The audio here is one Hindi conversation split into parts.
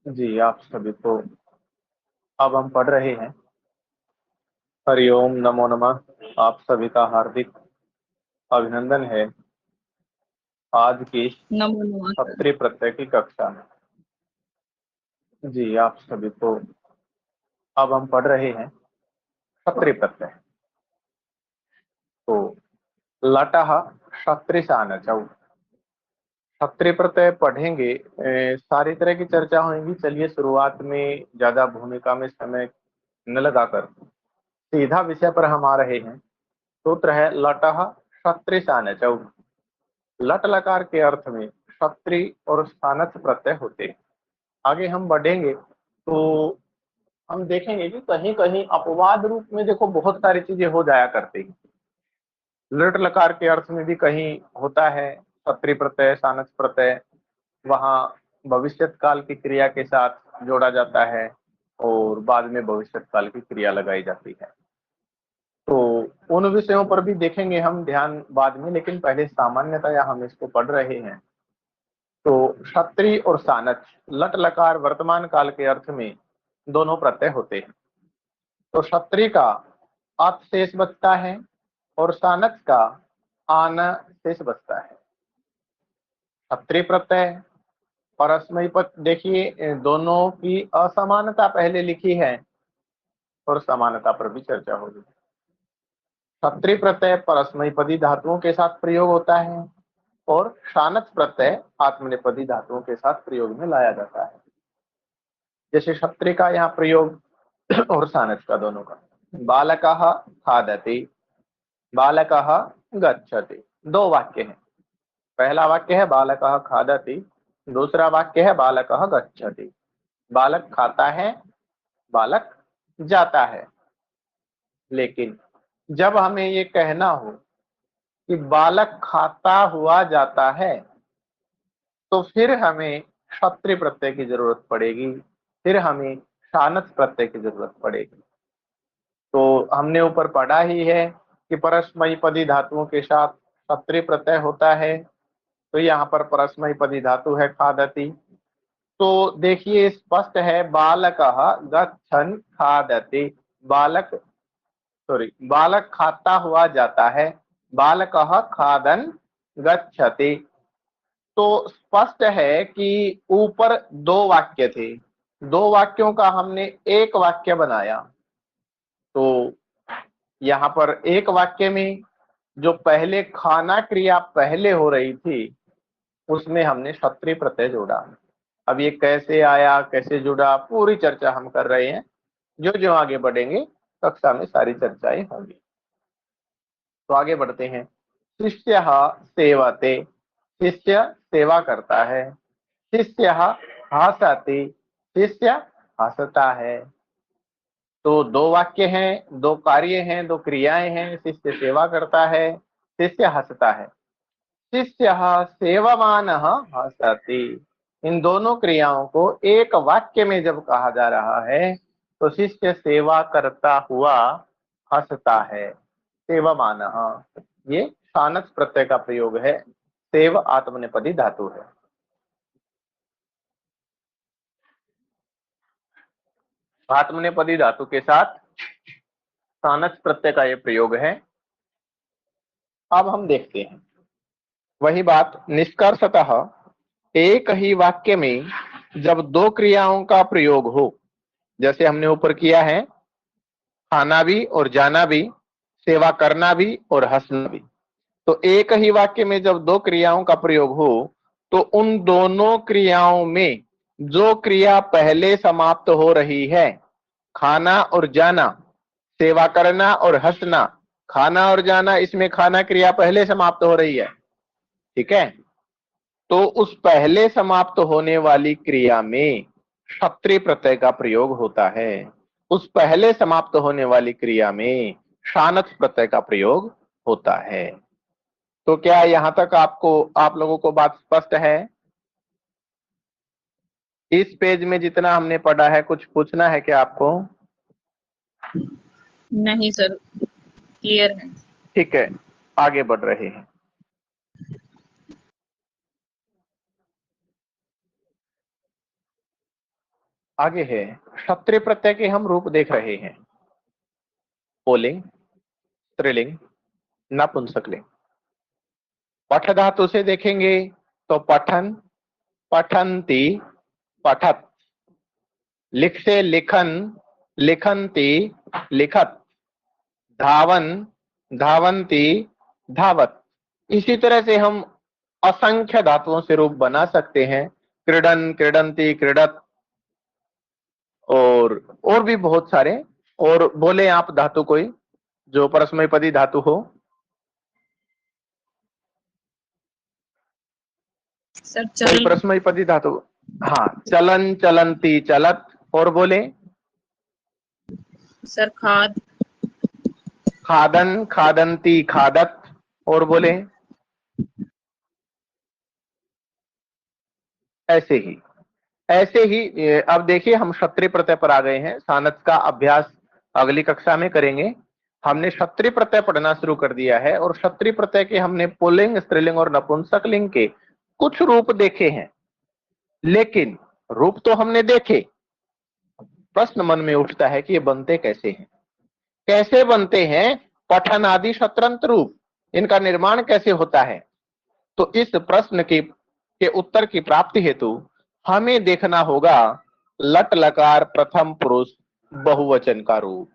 जी, आप सभी को अब हम पढ़ रहे हैं। हरिओम, नमो नमः। आप सभी का हार्दिक अभिनंदन है आज की नमो नमः सर। सप्तरी प्रत्यय की कक्षा में। जी, आप सभी को अब हम पढ़ रहे हैं सप्तरी प्रत्यय। तो लटः क्षत्रिशानचौ, सप्तरी प्रत्यय पढ़ेंगे। सारी तरह की चर्चा होगी। चलिए शुरुआत में ज्यादा भूमिका में समय न लगाकर सीधा विषय पर हम आ रहे हैं। सूत्र है लटः क्षत्रिशानचौ। लट लकार के अर्थ में क्षत्रि और स्थानच प्रत्यय होते हैं। आगे हम बढ़ेंगे तो हम देखेंगे कि कहीं कहीं अपवाद रूप में देखो बहुत सारी चीजें हो जाया करती हैं। लट लकार के अर्थ में भी कहीं होता है क्षत्रि प्रत्यय, स्थानच प्रत्यय। वहां भविष्यत काल की क्रिया के साथ जोड़ा जाता है और बाद में भविष्यत काल की क्रिया लगाई जाती है। तो उन विषयों पर भी देखेंगे हम ध्यान बाद में, लेकिन पहले सामान्यतया हम इसको पढ़ रहे हैं। तो क्षत्रि और सानच, लट लकार वर्तमान काल के अर्थ में दोनों प्रत्यय होते हैं। तो क्षत्रि का अत शेष बचता है और सानच का आन शेष बचता है। क्षत्रि प्रत्यय परस्मय पद, देखिए दोनों की असमानता पहले लिखी है और समानता पर भी चर्चा होगी। क्षत्रि प्रत्यय परस्मैपदी धातुओं के साथ प्रयोग होता है और शानच प्रत्यय आत्मनेपदी धातुओं के साथ प्रयोग में लाया जाता है। जैसे क्षत्रि का यहाँ प्रयोग और सानच का दोनों का। बालकः खादति, बालकः गच्छति, दो वाक्य हैं। पहला वाक्य है बालकः खादति, दूसरा वाक्य है बालकः गच्छति। बालक खाता है, बालक जाता है। लेकिन जब हमें ये कहना हो कि बालक खाता हुआ जाता है तो फिर हमें क्षत्रि प्रत्यय की जरूरत पड़ेगी, फिर हमें शानच प्रत्यय की जरूरत पड़ेगी। तो हमने ऊपर पढ़ा ही है कि परस्मैपदी धातुओं के साथ क्षत्रि प्रत्यय होता है। तो यहाँ पर परस्मैपदी धातु है खादति। तो देखिए स्पष्ट है बालकः गच्छन् खादति, बालक बालक खाता हुआ जाता है, बालकः खादन् गच्छति। तो स्पष्ट है कि ऊपर दो वाक्य थे, दो वाक्यों का हमने एक वाक्य बनाया। तो यहाँ पर एक वाक्य में जो पहले खाना क्रिया पहले हो रही थी उसमें हमने क्षत्रि प्रत्यय जोड़ा। अब ये कैसे आया, कैसे जुड़ा, पूरी चर्चा हम कर रहे हैं। जो जो आगे बढ़ेंगे कक्षा में सारी चर्चाएं होंगी। तो आगे बढ़ते हैं। शिष्य सेवते, शिष्य सेवा करता है। शिष्य हसति, शिष्य हंसता है। तो दो वाक्य हैं, दो कार्य हैं, दो क्रियाएं हैं। शिष्य सेवा करता है, शिष्य हंसता है। शिष्य सेवमान हसति, इन दोनों क्रियाओं को एक वाक्य में जब कहा जा रहा है तो शिष्य सेवा करता हुआ हंसता है। सेवमान, ये शानच प्रत्यय का प्रयोग है। सेव आत्मनेपदी धातु है। आत्मनेपदी धातु के साथ शानच प्रत्यय का ये प्रयोग है। अब हम देखते हैं वही बात। निष्कर्षतः एक ही वाक्य में जब दो क्रियाओं का प्रयोग हो, जैसे हमने ऊपर किया है, खाना भी और जाना भी, सेवा करना भी और हंसना भी। तो एक ही वाक्य में जब दो क्रियाओं का प्रयोग हो तो उन दोनों क्रियाओं में जो क्रिया पहले समाप्त हो रही है, खाना और जाना, सेवा करना और हंसना, खाना और जाना, इसमें खाना क्रिया पहले समाप्त हो रही है, ठीक है। तो उस पहले समाप्त होने वाली क्रिया में क्षत्रि प्रत्यय का प्रयोग होता है, उस पहले समाप्त होने वाली क्रिया में शानच प्रत्यय का प्रयोग होता है। तो क्या यहां तक आपको, आप लोगों को बात स्पष्ट है? इस पेज में जितना हमने पढ़ा है कुछ पूछना है क्या आपको? नहीं सर, क्लियर है। ठीक है, आगे बढ़ रहे हैं। आगे है क्षत्रिय प्रत्यय के हम रूप देख रहे हैं, पुल्लिंग, स्त्रीलिंग, नपुंसकलिंग। पठ धातु से देखेंगे तो पठन, पठन्ति, पठत। लिख से लिखन, लिखन्ति, लिखत। धावन, धावन्ति, धावत। इसी तरह से हम असंख्य धातुओं से रूप बना सकते हैं, क्रीडन, क्रीडन्ति, क्रीडत, और भी बहुत सारे। और बोले आप धातु कोई जो परस्मैपदी धातु हो। सर कोई चल। परस्मैपदी धातु। हाँ, चलन, चलंती, चलत। और बोले सर खाद। खादन, खादंती, खादत। और बोले ऐसे ही, ऐसे ही। अब देखिए हम क्षत्रिय प्रत्यय पर आ गए हैं। सानस का अभ्यास अगली कक्षा में करेंगे। हमने क्षत्रिय प्रत्यय पढ़ना शुरू कर दिया है और क्षत्रिय प्रत्यय के हमने पुल्लिंग, स्त्रीलिंग और नपुंसकलिंग के कुछ रूप देखे हैं। लेकिन रूप तो हमने देखे, प्रश्न मन में उठता है कि ये बनते कैसे हैं, कैसे बनते हैं। पठन आदि शत्रंत रूप, इनका निर्माण कैसे होता है। तो इस प्रश्न के उत्तर की प्राप्ति हेतु हमें देखना होगा लट लकार प्रथम पुरुष बहुवचन का रूप।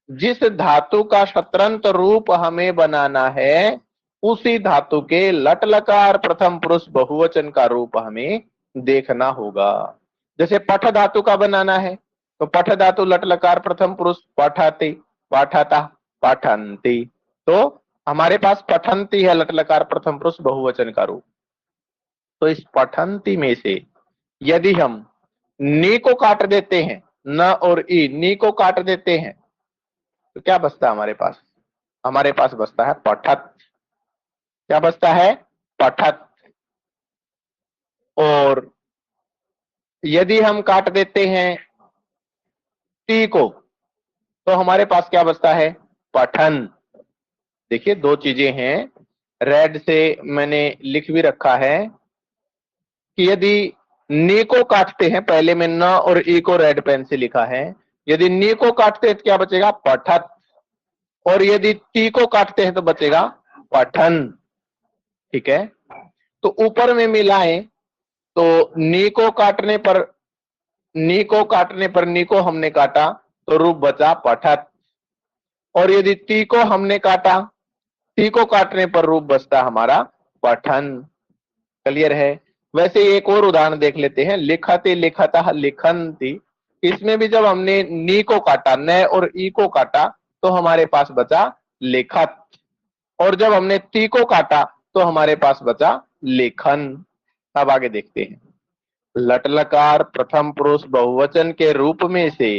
जिस धातु का शत्रंत रूप हमें बनाना है, उसी धातु के लट लकार प्रथम पुरुष बहुवचन का रूप हमें देखना होगा। जैसे पठ धातु का बनाना है तो पठ धातु लट लकार प्रथम पुरुष पठति, पठता, पठन्ति। तो हमारे पास पठन्ति है लट लकार प्रथम पुरुष बहुवचन का रूप। तो इस पठन्ति में से यदि हम नी को काट देते हैं, न और ई, नी को काट देते हैं, तो क्या बचता है हमारे पास? हमारे पास बचता है पठत। क्या बचता है? पठत। और यदि हम काट देते हैं टी को, तो हमारे पास क्या बचता है? पठन। देखिए दो चीजें हैं, रेड से मैंने लिख भी रखा है कि यदि नी को काटते हैं, पहले में न और ई को रेड पेन से लिखा है, यदि नी को काटते हैं तो क्या बचेगा? पठत। और यदि टी को काटते हैं तो बचेगा पठन। ठीक है, तो ऊपर में मिलाएं तो नी को काटने पर, नी को काटने पर नी को हमने काटा तो रूप बचा पठत। और यदि टी को हमने काटा, टी को काटने पर रूप बचता हमारा पठन। क्लियर है? वैसे एक और उदाहरण देख लेते हैं, लिखते, लिखता, लिखन्ति। इसमें भी जब हमने नी को काटा, न और ई को काटा, तो हमारे पास बचा लिखत। और जब हमने ती को काटा तो हमारे पास बचा लेखन। अब आगे देखते हैं। लट लकार प्रथम पुरुष बहुवचन के रूप में से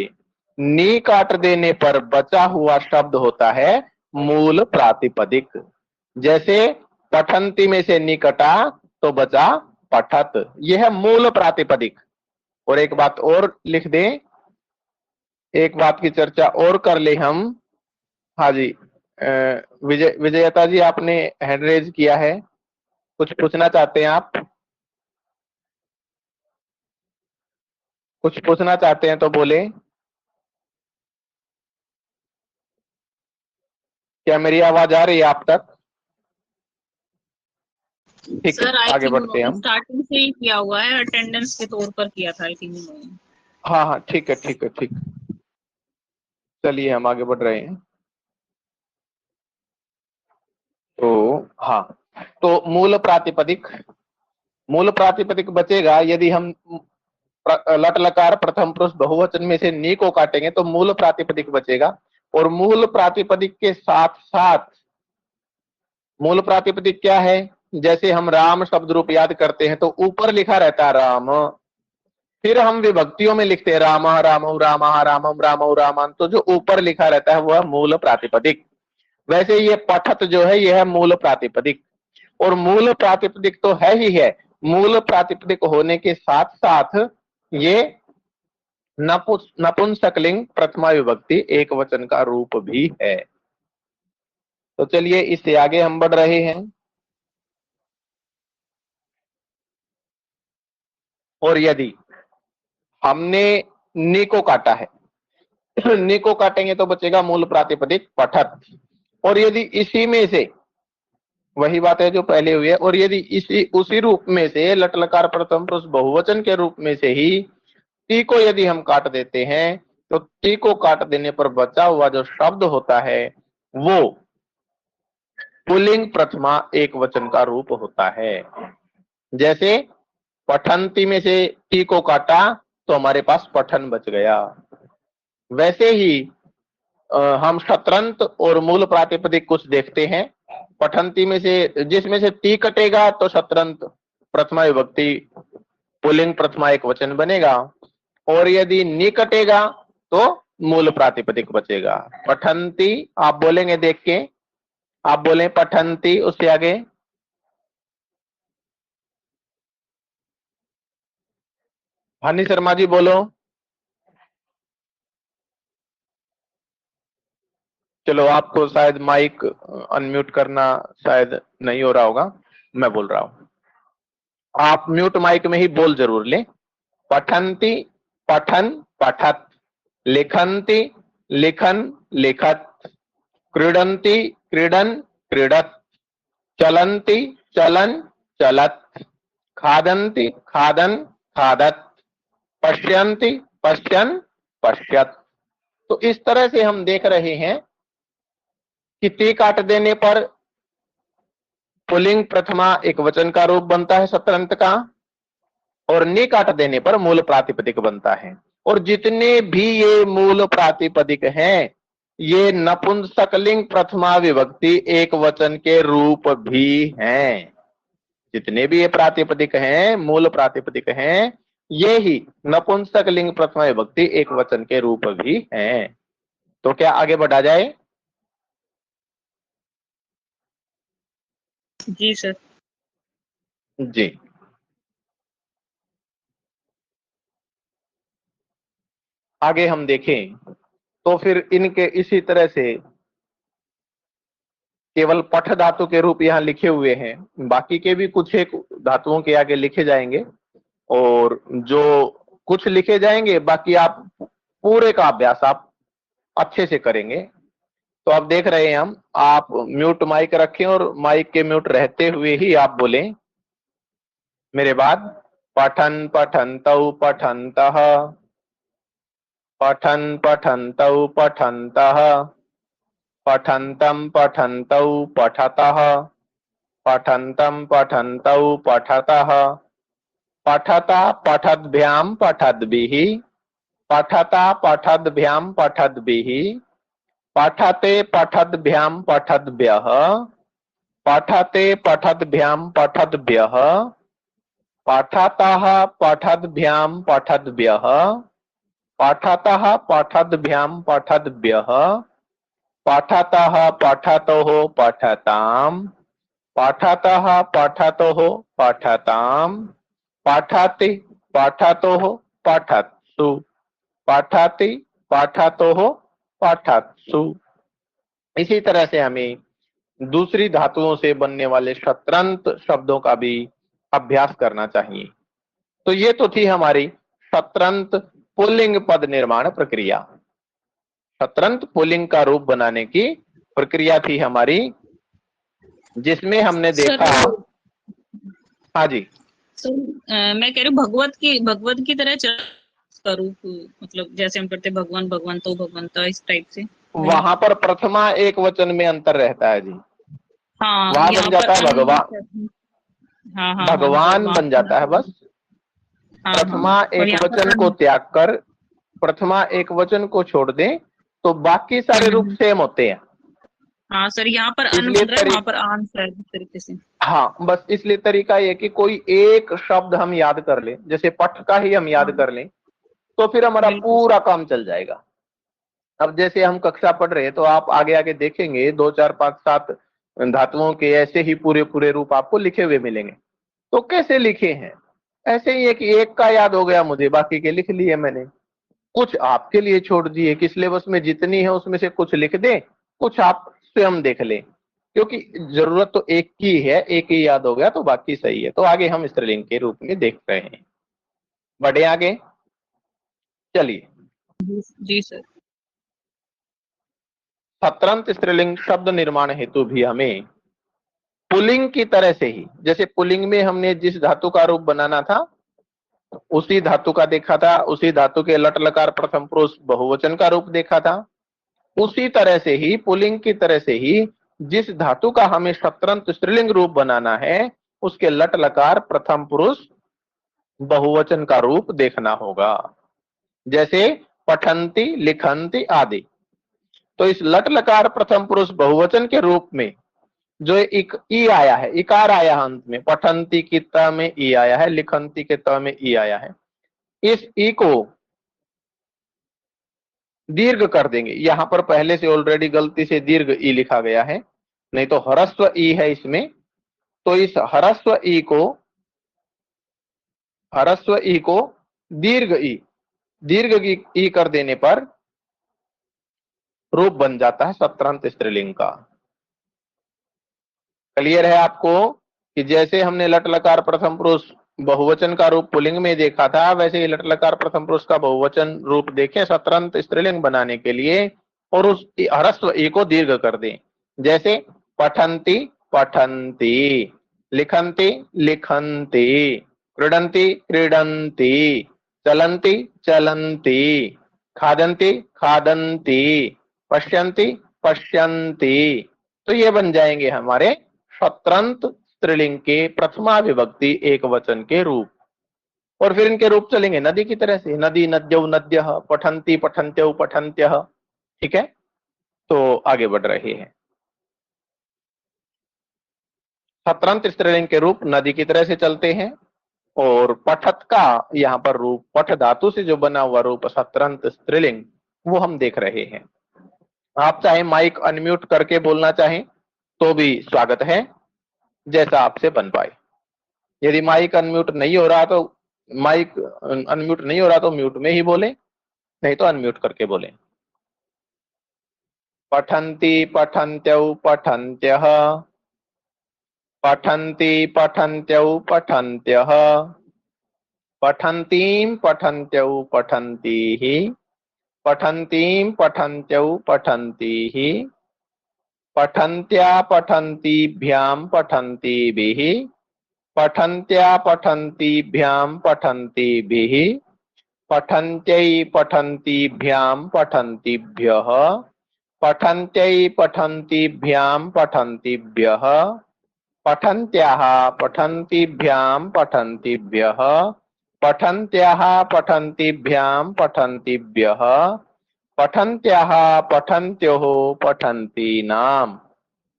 नी काट देने पर बचा हुआ शब्द होता है मूल प्रातिपदिक। जैसे पठंती में से नी कटा तो बचा पठत, यह है मूल प्रातिपदिक। और एक बात और लिख दें, एक बात की चर्चा और कर ले हम। हाँ जी, विजयता जी आपने हैंड रेज किया है, कुछ पूछना चाहते हैं आप? कुछ पूछना चाहते हैं तो बोले। क्या मेरी आवाज आ रही है आप तक? ठीक है, सर आई आगे थिंक बढ़ते हैं उन्होंने हम। स्टार्टिंग से ही किया हुआ है, अटेंडेंस के तौर पर किया था आई थिंक उन्होंने। हाँ हाँ, ठीक है ठीक है ठीक। चलिए हम आगे बढ़ रहे हैं। तो हाँ, तो मूल प्रातिपदिक, मूल प्रातिपदिक बचेगा यदि हम लट लकार प्रथम पुरुष बहुवचन में से नी को काटेंगे तो मूल प्रातिपदिक बचेगा। और मूल प्रातिपदिक के साथ साथ, मूल प्रातिपदिक क्या है? जैसे हम राम शब्द रूप याद करते हैं तो ऊपर लिखा रहता है राम, फिर हम विभक्तियों में लिखते हैं राम राम राम रामम राम रामान, तो जो ऊपर लिखा रहता है वह मूल प्रातिपदिक। वैसे ये पठत जो है यह है मूल प्रातिपदिक। और मूल प्रातिपदिक तो है ही है, मूल प्रातिपदिक होने के साथ साथ ये नपुंसकलिंग प्रथमा विभक्ति एक वचन का रूप भी है। तो चलिए इससे आगे हम बढ़ रहे हैं। और यदि हमने नी को काटा है, नी को काटेंगे तो बचेगा मूल प्रातिपदिक पठत। और यदि इसी में से, वही बात है जो पहले हुई है, और यदि इसी उसी रूप में से लट लकार प्रथम पुरुष बहुवचन के रूप में से ही टी को यदि हम काट देते हैं, तो टी को काट देने पर बचा हुआ जो शब्द होता है वो पुल्लिंग प्रथमा एक वचन का रूप होता है। जैसे पठंती में से टी को काटा तो हमारे पास पठन बच गया। वैसे ही हम शतरंत और मूल प्रातिपदिक कुछ देखते हैं। पठंती में से, जिसमें से टी कटेगा तो शतरंत प्रथमा विभक्ति पुल्लिंग प्रथमा एक वचन बनेगा, और यदि नी कटेगा तो मूल प्रातिपदिक बचेगा। पठंती आप बोलेंगे देख के, आप बोलें पठंती, उससे आगे हनी शर्मा जी बोलो। चलो, आपको शायद माइक अनम्यूट करना शायद नहीं हो रहा होगा, मैं बोल रहा हूं, आप म्यूट माइक में ही बोल जरूर लें। पठंती पठन पठत, लिखंती लिखन लिखत, क्रीडंती क्रीडन क्रीडत, चलंती चलन चलत, खादंती खादन खादत, पश्यंती पश्यन पश्यत। तो इस तरह से हम देख रहे हैं कि ती काट देने पर पुल्लिंग प्रथमा एक वचन का रूप बनता है शतरंत का, और नी काट देने पर मूल प्रातिपदिक बनता है। और जितने भी ये मूल प्रातिपदिक हैं, ये नपुंसकलिंग प्रथमा विभक्ति एक वचन के रूप भी हैं। जितने भी ये प्रातिपदिक हैं, मूल प्रातिपदिक हैं, ये ही नपुंसकलिंग प्रथमा विभक्ति एक वचन के रूप भी हैं। तो क्या आगे बढ़ा जाए? जी सर। जी, आगे हम देखें तो फिर इनके इसी तरह से केवल पठ धातु के रूप यहाँ लिखे हुए हैं, बाकी के भी कुछ एक धातुओं के आगे लिखे जाएंगे, और जो कुछ लिखे जाएंगे बाकी आप पूरे का अभ्यास आप अच्छे से करेंगे। तो आप देख रहे हैं हम, आप म्यूट माइक रखें और माइक के म्यूट रहते हुए ही आप बोलें मेरे बाद। पठन पठन्तौ पठन्तः, पठन पठन्तौ पठन्तः, पठन्तं पठन्तौ पठतः, पठन्तं पठन्तौ पठतः, पठता पठद्भ्यां पठद्भिः, पठता पठद्भ्यां पठद्भिः, पठते पठद्भ्यां पठद्भ्यः, पठते पठद्भ्यां पठद्भ्यः, पठतः पठद्भ्यां पठद्भ्यः, पठतः पठद्भ्यां पठद्भ्यः, पठतः पठतोः पठतां, पठतः पठतोः पठतां, पठति पठतोः पठत्सु, पठति पठतोः पठत्सु। इसी तरह से हमें दूसरी धातुओं से बनने वाले शतरंत शब्दों का भी अभ्यास करना चाहिए। तो ये तो थी हमारी शतरंत पुल्लिंग पद निर्माण प्रक्रिया। शतरंत पुल्लिंग का रूप बनाने की प्रक्रिया थी हमारी, जिसमें हमने देखा। हाँ जी सर, मैं कह रही हूँ भगवत की तरह का रूप, मतलब जैसे हम करते भगवान भगवंतो भगवंता, इस टाइप से। वहां पर प्रथमा एक वचन में अंतर रहता है जी। हाँ, वहां बन जाता है भगवान, हाँ हाँ, भगवान बन जाता है बस। हाँ, प्रथमा एक वचन को त्याग कर प्रथमा एक वचन को छोड़ दें तो बाकी सारे रूप सेम होते हैं। हाँ सर, यहाँ पर अन इसलिए बन रहा है, वहां पर आन है इस तरीके से। हाँ, बस इसलिए तरीका ये कि कोई एक शब्द हम याद कर लें, जैसे पठ का ही हम याद कर लें, तो फिर हमारा पूरा काम चल जाएगा। अब जैसे हम कक्षा पढ़ रहे हैं तो आप आगे आगे देखेंगे 2 4 5 7 धातुओं के ऐसे ही पूरे पूरे रूप आपको लिखे हुए मिलेंगे। तो कैसे लिखे हैं? ऐसे ही है कि एक का याद हो गया मुझे, बाकी के लिख लिए मैंने, कुछ आपके लिए छोड़ दिए कि सिलेबस में जितनी है उसमें से कुछ लिख दें, कुछ आप स्वयं देख लें, क्योंकि जरूरत तो एक की है, एक ही याद हो गया तो बाकी सही है। तो आगे हम स्त्रीलिंग के रूप में देख रहे हैं, बढ़े आगे। चलिए, जी सर। सत्रंत स्त्रीलिंग शब्द निर्माण हेतु भी हमें पुल्लिंग की तरह से ही, जैसे पुल्लिंग में हमने जिस धातु का रूप बनाना था उसी धातु का देखा था, उसी धातु के लट लकार प्रथम पुरुष बहुवचन का रूप देखा था, उसी तरह से ही पुल्लिंग की तरह से ही जिस धातु का हमें सत्रंत स्त्रीलिंग रूप बनाना है उसके लट लकार प्रथम पुरुष बहुवचन का रूप देखना होगा। जैसे पठंती, लिखंती आदि। तो इस लट लकार प्रथम पुरुष बहुवचन के रूप में जो एक ई आया है, इकार आया है अंत में, पठंती की त में ई आया है, लिखंती के त में ई आया है, इस ई को दीर्घ कर देंगे। यहां पर पहले से ऑलरेडी गलती से दीर्घ ई लिखा गया है, नहीं तो ह्रस्व ई है इसमें। तो इस ह्रस्व ई को दीर्घ ई कर देने पर रूप बन जाता है सत्रंत स्त्रीलिंग का। क्लियर है आपको कि जैसे हमने लट लकार प्रथम पुरुष बहुवचन का रूप पुल्लिंग में देखा था, वैसे ही लट लकार प्रथम पुरुष का बहुवचन रूप देखें सत्रंत स्त्रीलिंग बनाने के लिए, और उस ह्रस्व ई को दीर्घ कर दें। जैसे पठंती, पठंती, लिखंती, लिखंती, क्रीडंती, क्रीडंती, चलंती, चलंती, खादंती, खादंती, पश्यंती, पश्यंती। तो ये बन जाएंगे हमारे सत्रंत स्त्रीलिंग के प्रथमा विभक्ति एक वचन के रूप। और फिर इनके रूप चलेंगे नदी की तरह से, नदी, नद्यौ, नद्यः, पठंती, पठन्त्यौ, पठन्त्यः। ठीक है, तो आगे बढ़ रहे हैं। सत्रंत स्त्रीलिंग के रूप नदी की तरह से चलते हैं, और पठत का यहाँ पर रूप, पठ धातु से जो बना हुआ रूप सत्रंत स्त्रीलिंग, वो हम देख रहे हैं। आप चाहे माइक अनम्यूट करके बोलना चाहें तो भी स्वागत है, जैसा आपसे बन पाए। यदि माइक अनम्यूट नहीं हो रहा तो म्यूट में ही बोले, नहीं तो अनम्यूट करके बोले। पठन्ति, पठन्त्यौ, पठन्त्यः, पठन्ति, पठन्त्यौ, पठन्त्यः, पठन्तीं, पठन्त्यौ, पठन्तीः, पठन्तीं, पठन्त्यौ, पठन्तीः, पठन्त्या, पठन्तीभ्यां, पठन्तीभिः, पठन्त्या, पठन्तीभ्यां, पठन्तीभिः, पठन्त्यै, पठन्तीभ्यां, पठन्तीभ्यः, पठन्त्यै, पठन्तीभ्यां, पठन्तीभ्यः, पठन्त्याः, पठन्तीभ्यां, पठन्तीभ्यः, पठन्त्याः, पठन्तीभ्यां, पठन्तीभ्यः, पठन्त्याः, पठन्त्योः, पठन्तीनां,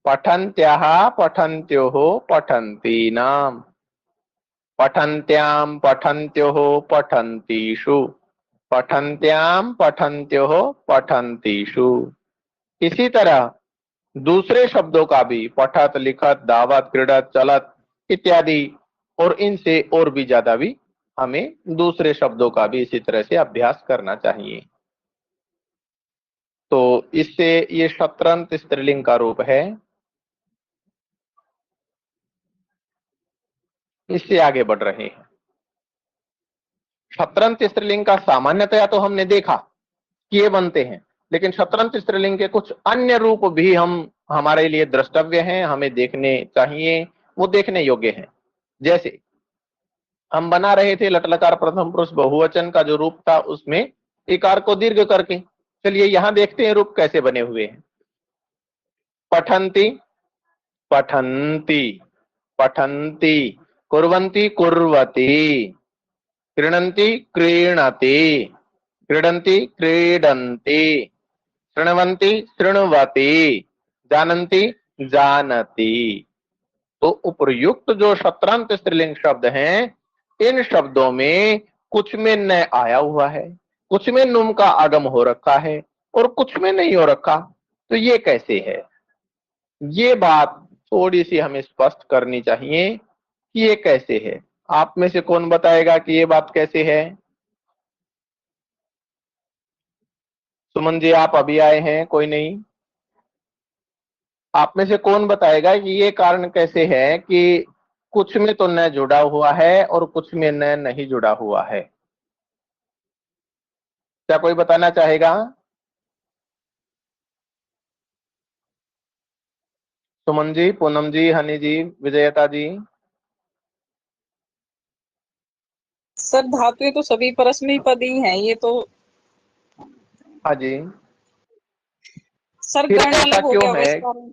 पठन्त्याः, पठन्त्योः, पठन्तीनां, पठन्त्यां, पठन्त्योः, पठन्तीषु, पठन्त्यां, पठन्त्योः, पठन्तीषु। इसी तरह दूसरे शब्दों का भी पठत, लिखत, दावत, क्रीड़त, चलत इत्यादि, और इनसे और भी ज्यादा भी हमें दूसरे शब्दों का भी इसी तरह से अभ्यास करना चाहिए। तो इससे ये सत्रंत स्त्रीलिंग का रूप है। इससे आगे बढ़ रहे हैं। सत्रंत स्त्रीलिंग का सामान्यतया तो हमने देखा कि ये बनते हैं, लेकिन सत्रंत स्त्रीलिंग के कुछ अन्य रूप भी हमारे लिए द्रष्टव्य हैं, हमें देखने चाहिए, वो देखने योग्य हैं। जैसे हम बना रहे थे लट लकार प्रथम पुरुष बहुवचन का जो रूप था उसमें इकार को दीर्घ करके। चलिए यहां देखते हैं रूप कैसे बने हुए हैं। पठन्ति, पठन्ति, पठन्ति, कुर्वन्ति, कुर्वति, क्रीणन्ति, क्रीणति, क्रीडन्ति, क्रीडन्ति, शृण्वन्ति, शृण्वति, जानन्ति, जानति। तो उपर्युक्त जो सत्रंत स्त्रीलिंग शब्द हैं, इन शब्दों में कुछ में न आया हुआ है, कुछ में नुम का आगम हो रखा है, और कुछ में नहीं हो रखा। तो ये कैसे है? ये बात थोड़ी सी हमें स्पष्ट करनी चाहिए कि ये कैसे है। आप में से कौन बताएगा कि ये बात कैसे है? सुमन जी आप अभी आए हैं, कोई नहीं। आप में से कौन बताएगा कि ये कारण कैसे है कि कुछ में तो न जुड़ा हुआ है और कुछ में न नहीं जुड़ा हुआ है? क्या कोई बताना चाहेगा? सुमन जी, पूनम जी, हनी जी, विजयता जी। सर धातुएं तो सभी परस्मैपदी पद ही हैं, ये तो। हाँ जी। सर फिर गण ऐसा अलग हो क्यों गया होगा है? इस कारण।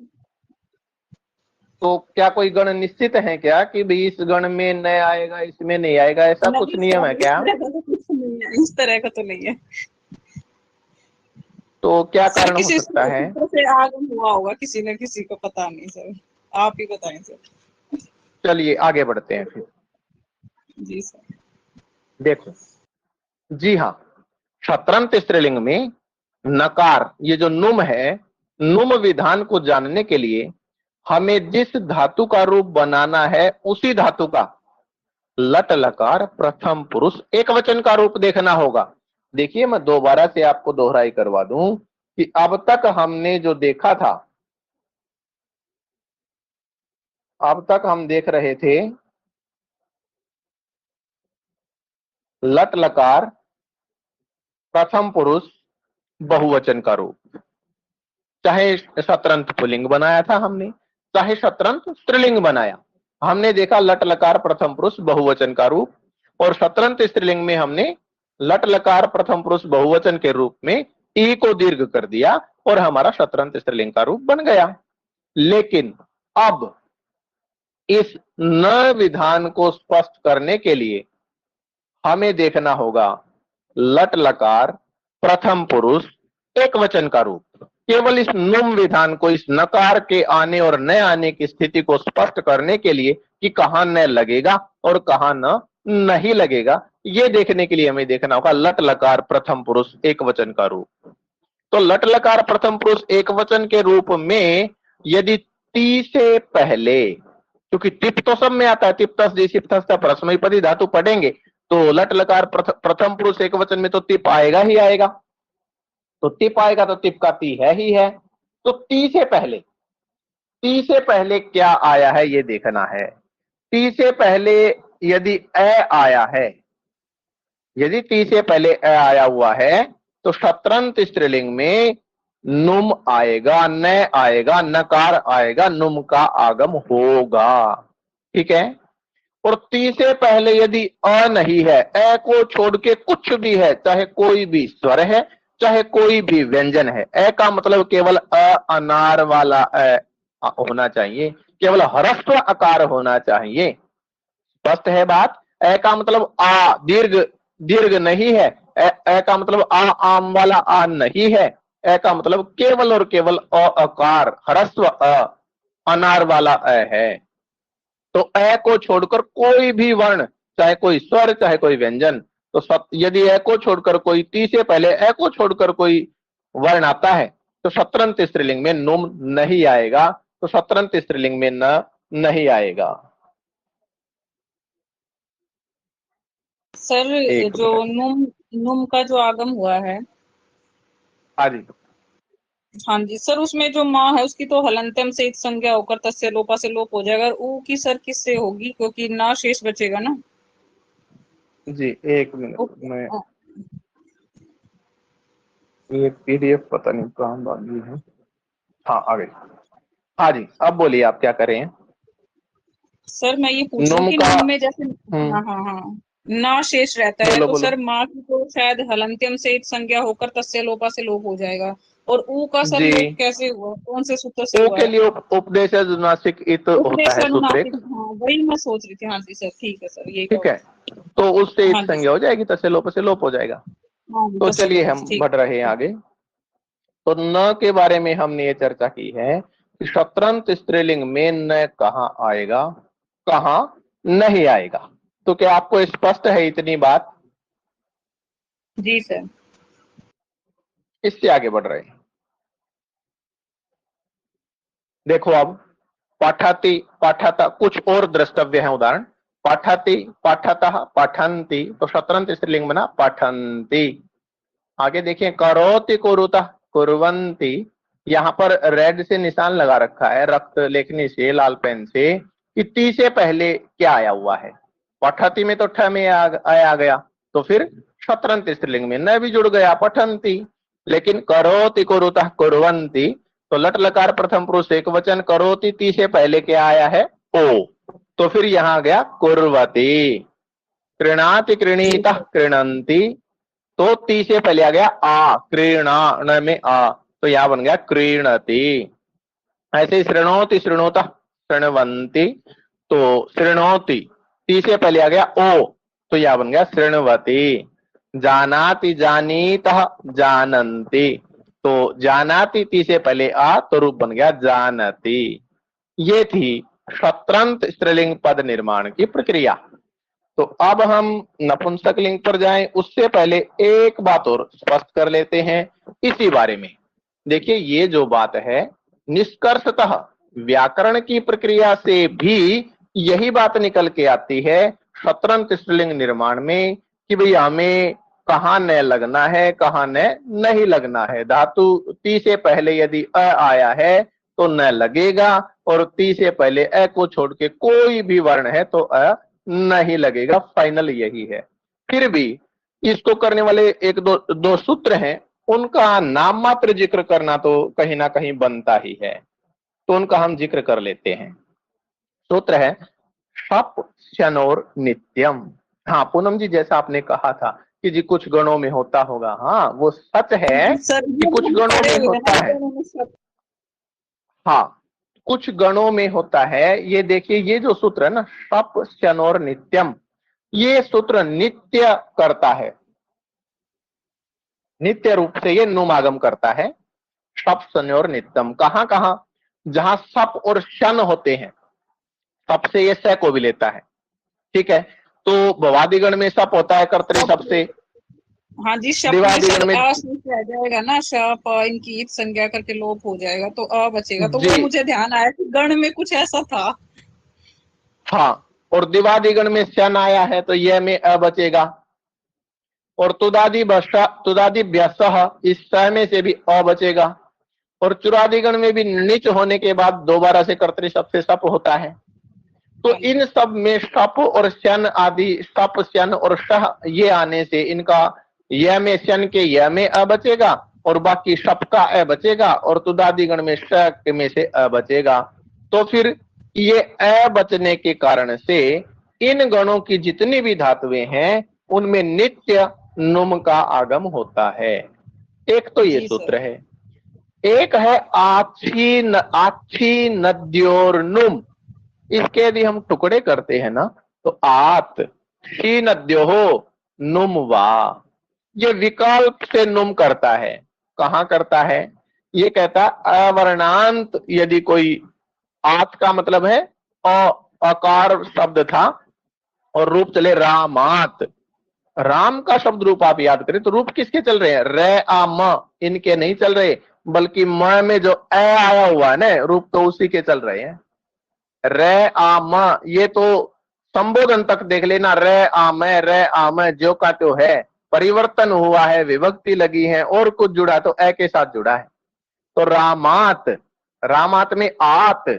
तो क्या कोई गण निश्चित है क्या कि भाई इस गण में न आएगा, इसमें नहीं आएगा, ऐसा कुछ नहीं नियम है सर, इस क्या? तरह का तो कुछ नहीं है, इस तरह का तो नहीं है। तो क्या सर कारण हो किसी सकता है? सूत्र से आगम हुआ होगा, किसी न किसी को, पता नहीं सर, आप ही बताएं सर। चलिए आगे बढ़ते हैं फिर। जी सर। देखो, जी हाँ, शत्रंत स्त्रीलिंग में नकार, ये जो नुम है, नुम विधान को जानने के लिए हमें जिस धातु का रूप बनाना है उसी धातु का लट लकार प्रथम पुरुष एक वचन का रूप देखना होगा। देखिए, मैं दोबारा से आपको दोहराई करवा दूं कि अब तक हमने जो देखा था, अब तक हम देख रहे थे लट लकार प्रथम पुरुष बहुवचन का रूप, चाहे शत्रंत पुल्लिंग बनाया था हमने, चाहे शत्रंत स्त्रीलिंग बनाया। हमने देखा लट लकार प्रथम पुरुष बहुवचन का रूप, और शत्रंत स्त्रीलिंग में हमने लट लकार प्रथम पुरुष बहुवचन के रूप में ई को दीर्घ कर दिया और हमारा शत्रंत स्त्रीलिंग का रूप बन गया। लेकिन अब इस न विधान को स्पष्ट करने के लिए हमें देखना होगा लट लकार प्रथम पुरुष एक वचन का रूप। केवल इस नुम विधान को, इस नकार के आने और न आने की स्थिति को स्पष्ट करने के लिए कि कहां न लगेगा और कहां न नहीं लगेगा, ये देखने के लिए हमें देखना होगा लट लकार प्रथम पुरुष एक वचन का रूप। तो लट लकार प्रथम पुरुष एक वचन के रूप में यदि ती से पहले, क्योंकि टिप तो सब में आता है, टिप तस जिप तस का परस्मैपदी धातु पढ़ेंगे तो लट लकार प्रथम पुरुष एक वचन में तो टिप आएगा ही आएगा। तो टिप आएगा तो टिप का ती है ही है। तो ती से पहले क्या आया है ये देखना है। ती से पहले यदि ए आया है, यदि ती से पहले ए आया हुआ है तो शत्रंत स्त्रीलिंग में नुम आएगा, न आएगा, नकार आएगा, नुम का आगम होगा। ठीक है। और ती से पहले यदि अ नहीं है, ए को छोड़ के कुछ भी है, चाहे कोई भी स्वर है, चाहे कोई भी व्यंजन है, ए का मतलब केवल अनार वाला होना चाहिए, केवल ह्रस्व आकार होना चाहिए। स्पष्ट है बात? ए का मतलब आ, दीर्घ दीर्घ नहीं है। ए का मतलब आ आम वाला आ नहीं है। ए का मतलब केवल और केवल अ आकार, ह्रस्व अनार वाला है। तो ए को छोड़कर कोई भी वर्ण, चाहे कोई स्वर, चाहे कोई व्यंजन, तो यदि ए को छोड़कर कोई, ती से पहले ए को छोड़कर कोई वर्ण आता है तो शत्रंत स्त्रीलिंग में नुम नहीं आएगा, तो शत्रंत स्त्रीलिंग में न नहीं आएगा। सर एक जो मिनट। नुम, नुम का जो आगम हुआ है, हाँ जी। हाँ जी सर, उसमें जो माँ है उसकी तो हलंत्यम से इत संज्ञा होकर तस्य लोपा से लोप हो जाएगा, और ऊ की सर किससे होगी, क्योंकि ना शेष बचेगा ना। जी एक मिनट, ओके। मैं ये पीडीएफ पता नहीं कहाँ बाकी है। हाँ आ गई। हाँ जी, अब बोलिए आप क्या करें। सर मैं ये पूछ रही हूँ नुम कि का। नुम में जैसे, हाँ हम्म। हाँ हाँ, ना शेष रहता है, बोलो तो बोलो। सर माँ की तो शायद हलंत्यम से इत संज्ञा होकर तस्य लोपा से लोप हो जाएगा। और ऊ का सर जी, लोप कैसे हुआ, कौन से सूत्र से ओ हुआ के है? लिए उपदेश अनुनासिक इत होता उपदेश है सूत्र अनुनासिक, एक। हाँ वही मैं सोच रही थी। हाँ जी सर, ठीक है सर, ये ठीक कहो। है, तो उससे इत हाँ जी संज्ञा सर। हो जाएगी, तसे लोप हो जाएगा। हाँ जी, तो तस्य चलिए लोपा से, हम ठीक। बढ़ रहे हैं आगे। तो न के बारे में हमने ये चर्चा की है कि शत्रंत स्त्रीलिंग में न कहाँ आएगा, कहाँ नहीं आएगा। तो क्या आपको स्पष्ट है इतनी बात? जी सर। इससे आगे बढ़ रहे हैं। देखो अब, पाठाति पाठाता, कुछ और द्रष्टव्य है उदाहरण। पाठाति पाठतः पठन्ति, तो शत्रंत स्त्रीलिंग बना पठन्ति। आगे देखिए, करोति कुरुतः कुर्वन्ति, यहां पर रेड से निशान लगा रखा है, रक्त लेखनी से, लाल पेन से, कि ती से पहले क्या आया हुआ है। पठति में तो ठ में आ गया, तो फिर शत्रंत स्त्रीलिंग में न भी जुड़ गया पठंती, लेकिन करोति कुरुतः कुर्वन्ति, तो लट लकार प्रथम पुरुष एक वचन, करोति ती से पहले क्या आया है? ओ, तो फिर यहां गया कुर्वती। कृणाति कृणीतः कृणंती, तो ती से पहले आ गया आ, क्रीणा में आ, तो यहां बन गया क्रीणति। ऐसे शृणोति शृणुतः शृण्वन्ति, तो शृणोति ती से पहले आ गया ओ, तो यह बन गया शृण्वति। जानाति जानीतः जानन्ति, तो जानाति ती से पहले आ, तो रूप बन गया जानति। ये थी शत्रंत स्त्रीलिंग पद निर्माण की प्रक्रिया। तो अब हम नपुंसक लिंग पर जाएं, उससे पहले एक बात और स्पष्ट कर लेते हैं इसी बारे में। देखिए, ये जो बात है निष्कर्षतः व्याकरण की प्रक्रिया से भी यही बात निकल के आती है शत्रंत स्त्रीलिंग निर्माण में कि भाई हमें कहाँ न लगना है, कहाँ न नहीं लगना है। धातु ती से पहले यदि अ आया है तो न लगेगा, और ती से पहले अ को छोड़ के कोई भी वर्ण है तो अ नहीं लगेगा। फाइनल यही है। फिर भी इसको करने वाले एक दो सूत्र हैं, उनका नाम मात्र जिक्र करना तो कहीं ना कहीं बनता ही है, तो उनका हम जिक्र कर लेते हैं। सूत्र है शप शनोर नित्यम। हाँ पूनम जी, जैसा आपने कहा था कि जी कुछ गणों में होता होगा, हाँ वो सच है सर कि ये कुछ हम गणों पढ़े में हुए हैं होता ना है। दोनों में सब। हाँ, कुछ गणों में होता है। ये देखिए, ये जो सूत्र है ना शप शनोर नित्यम, ये सूत्र नित्य करता है, नित्य रूप से ये नुमागम करता है। सप शनोर नित्यम कहां कहां? जहां सप और शन होते हैं, सप से ये स को भी लेता है, ठीक है। तो भवादिगण में सप होता है कर्तरी सप से, हाँ जी, शप में दिवादिगण सर में आ से आ जाएगा ना, शप इनकी ईद संज्ञा करके लोप हो जाएगा तो अ बचेगा। तो वो जी मुझे ध्यान आया कि गण में कुछ ऐसा था। हाँ, और दिवादिगण में शन आया है तो यह में अ बचेगा। और तुदादि बसा तुदादि व्यसह, इस स में से भी अ बचेगा। और चुरादिगण में भी नीच होने के बाद दोबारा से कर्तरी शप से सप होता है। तो हाँ जी। इन सब में शप और शन आदि, सप शन और शह ये आने से इनका यह में शन के यह में अ बचेगा, और बाकी शप का अ बचेगा, और तुदादिगण में श में से अ बचेगा। तो फिर ये अ बचने के कारण से इन गणों की जितनी भी धातुएं हैं उनमें नित्य नुम का आगम होता है। एक तो ये जी सर। सूत्र है। एक है आछी नद्योर नुम। इसके यदि हम टुकड़े करते हैं ना, तो आत शी नद्यो हो नुम वा, ये विकल्प से नुम करता है। कहां करता है? ये कहता अवर्णांत, यदि कोई आत का मतलब है अकार शब्द था और रूप चले रामात, राम का शब्द रूप आप याद करें तो रूप किसके चल रहे हैं? रे आ म, इनके नहीं चल रहे, बल्कि म में जो ए आया हुआ है ना रूप, तो उसी के चल रहे हैं। रे आ म, ये तो संबोधन तक देख लेना, रे आ मैं रे आ मैं ज्यो का त्यो है, परिवर्तन हुआ है, विभक्ति लगी है और कुछ जुड़ा तो ए के साथ जुड़ा है। तो रामात, रामात में आत,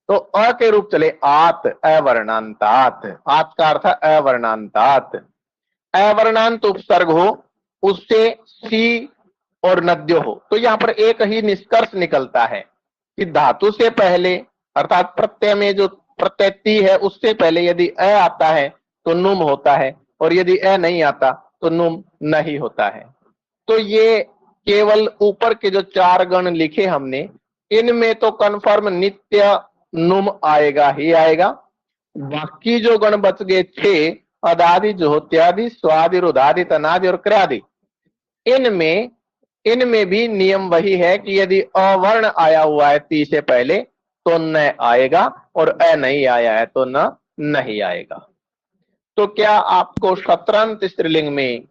तो अ के रूप चले आत, अवर्णांतात। आत का अर्थ अवर्णांतात। अवर्णांत उपसर्ग हो, उससे सी और नद्यो हो, तो यहां पर एक ही निष्कर्ष निकलता है कि धातु से पहले अर्थात प्रत्यय में जो प्रत्यय ती है उससे पहले यदि अ आता है तो नुम होता है, और यदि अ नहीं आता तो नुम नहीं होता है। तो ये केवल ऊपर के जो चार गण लिखे हमने, इनमें तो कन्फर्म नित्य नुम आएगा ही आएगा। बाकी जो गण बच गए छह, अदादि ज्योत्यादि स्वादि रुदादि तनादि और क्रियादि, इनमें इनमें भी नियम वही है कि यदि अवर्ण आया हुआ है ती से पहले तो न आएगा, और अ नहीं आया है तो न नहीं आएगा। तो क्या आपको शतरंत स्त्रीलिंग में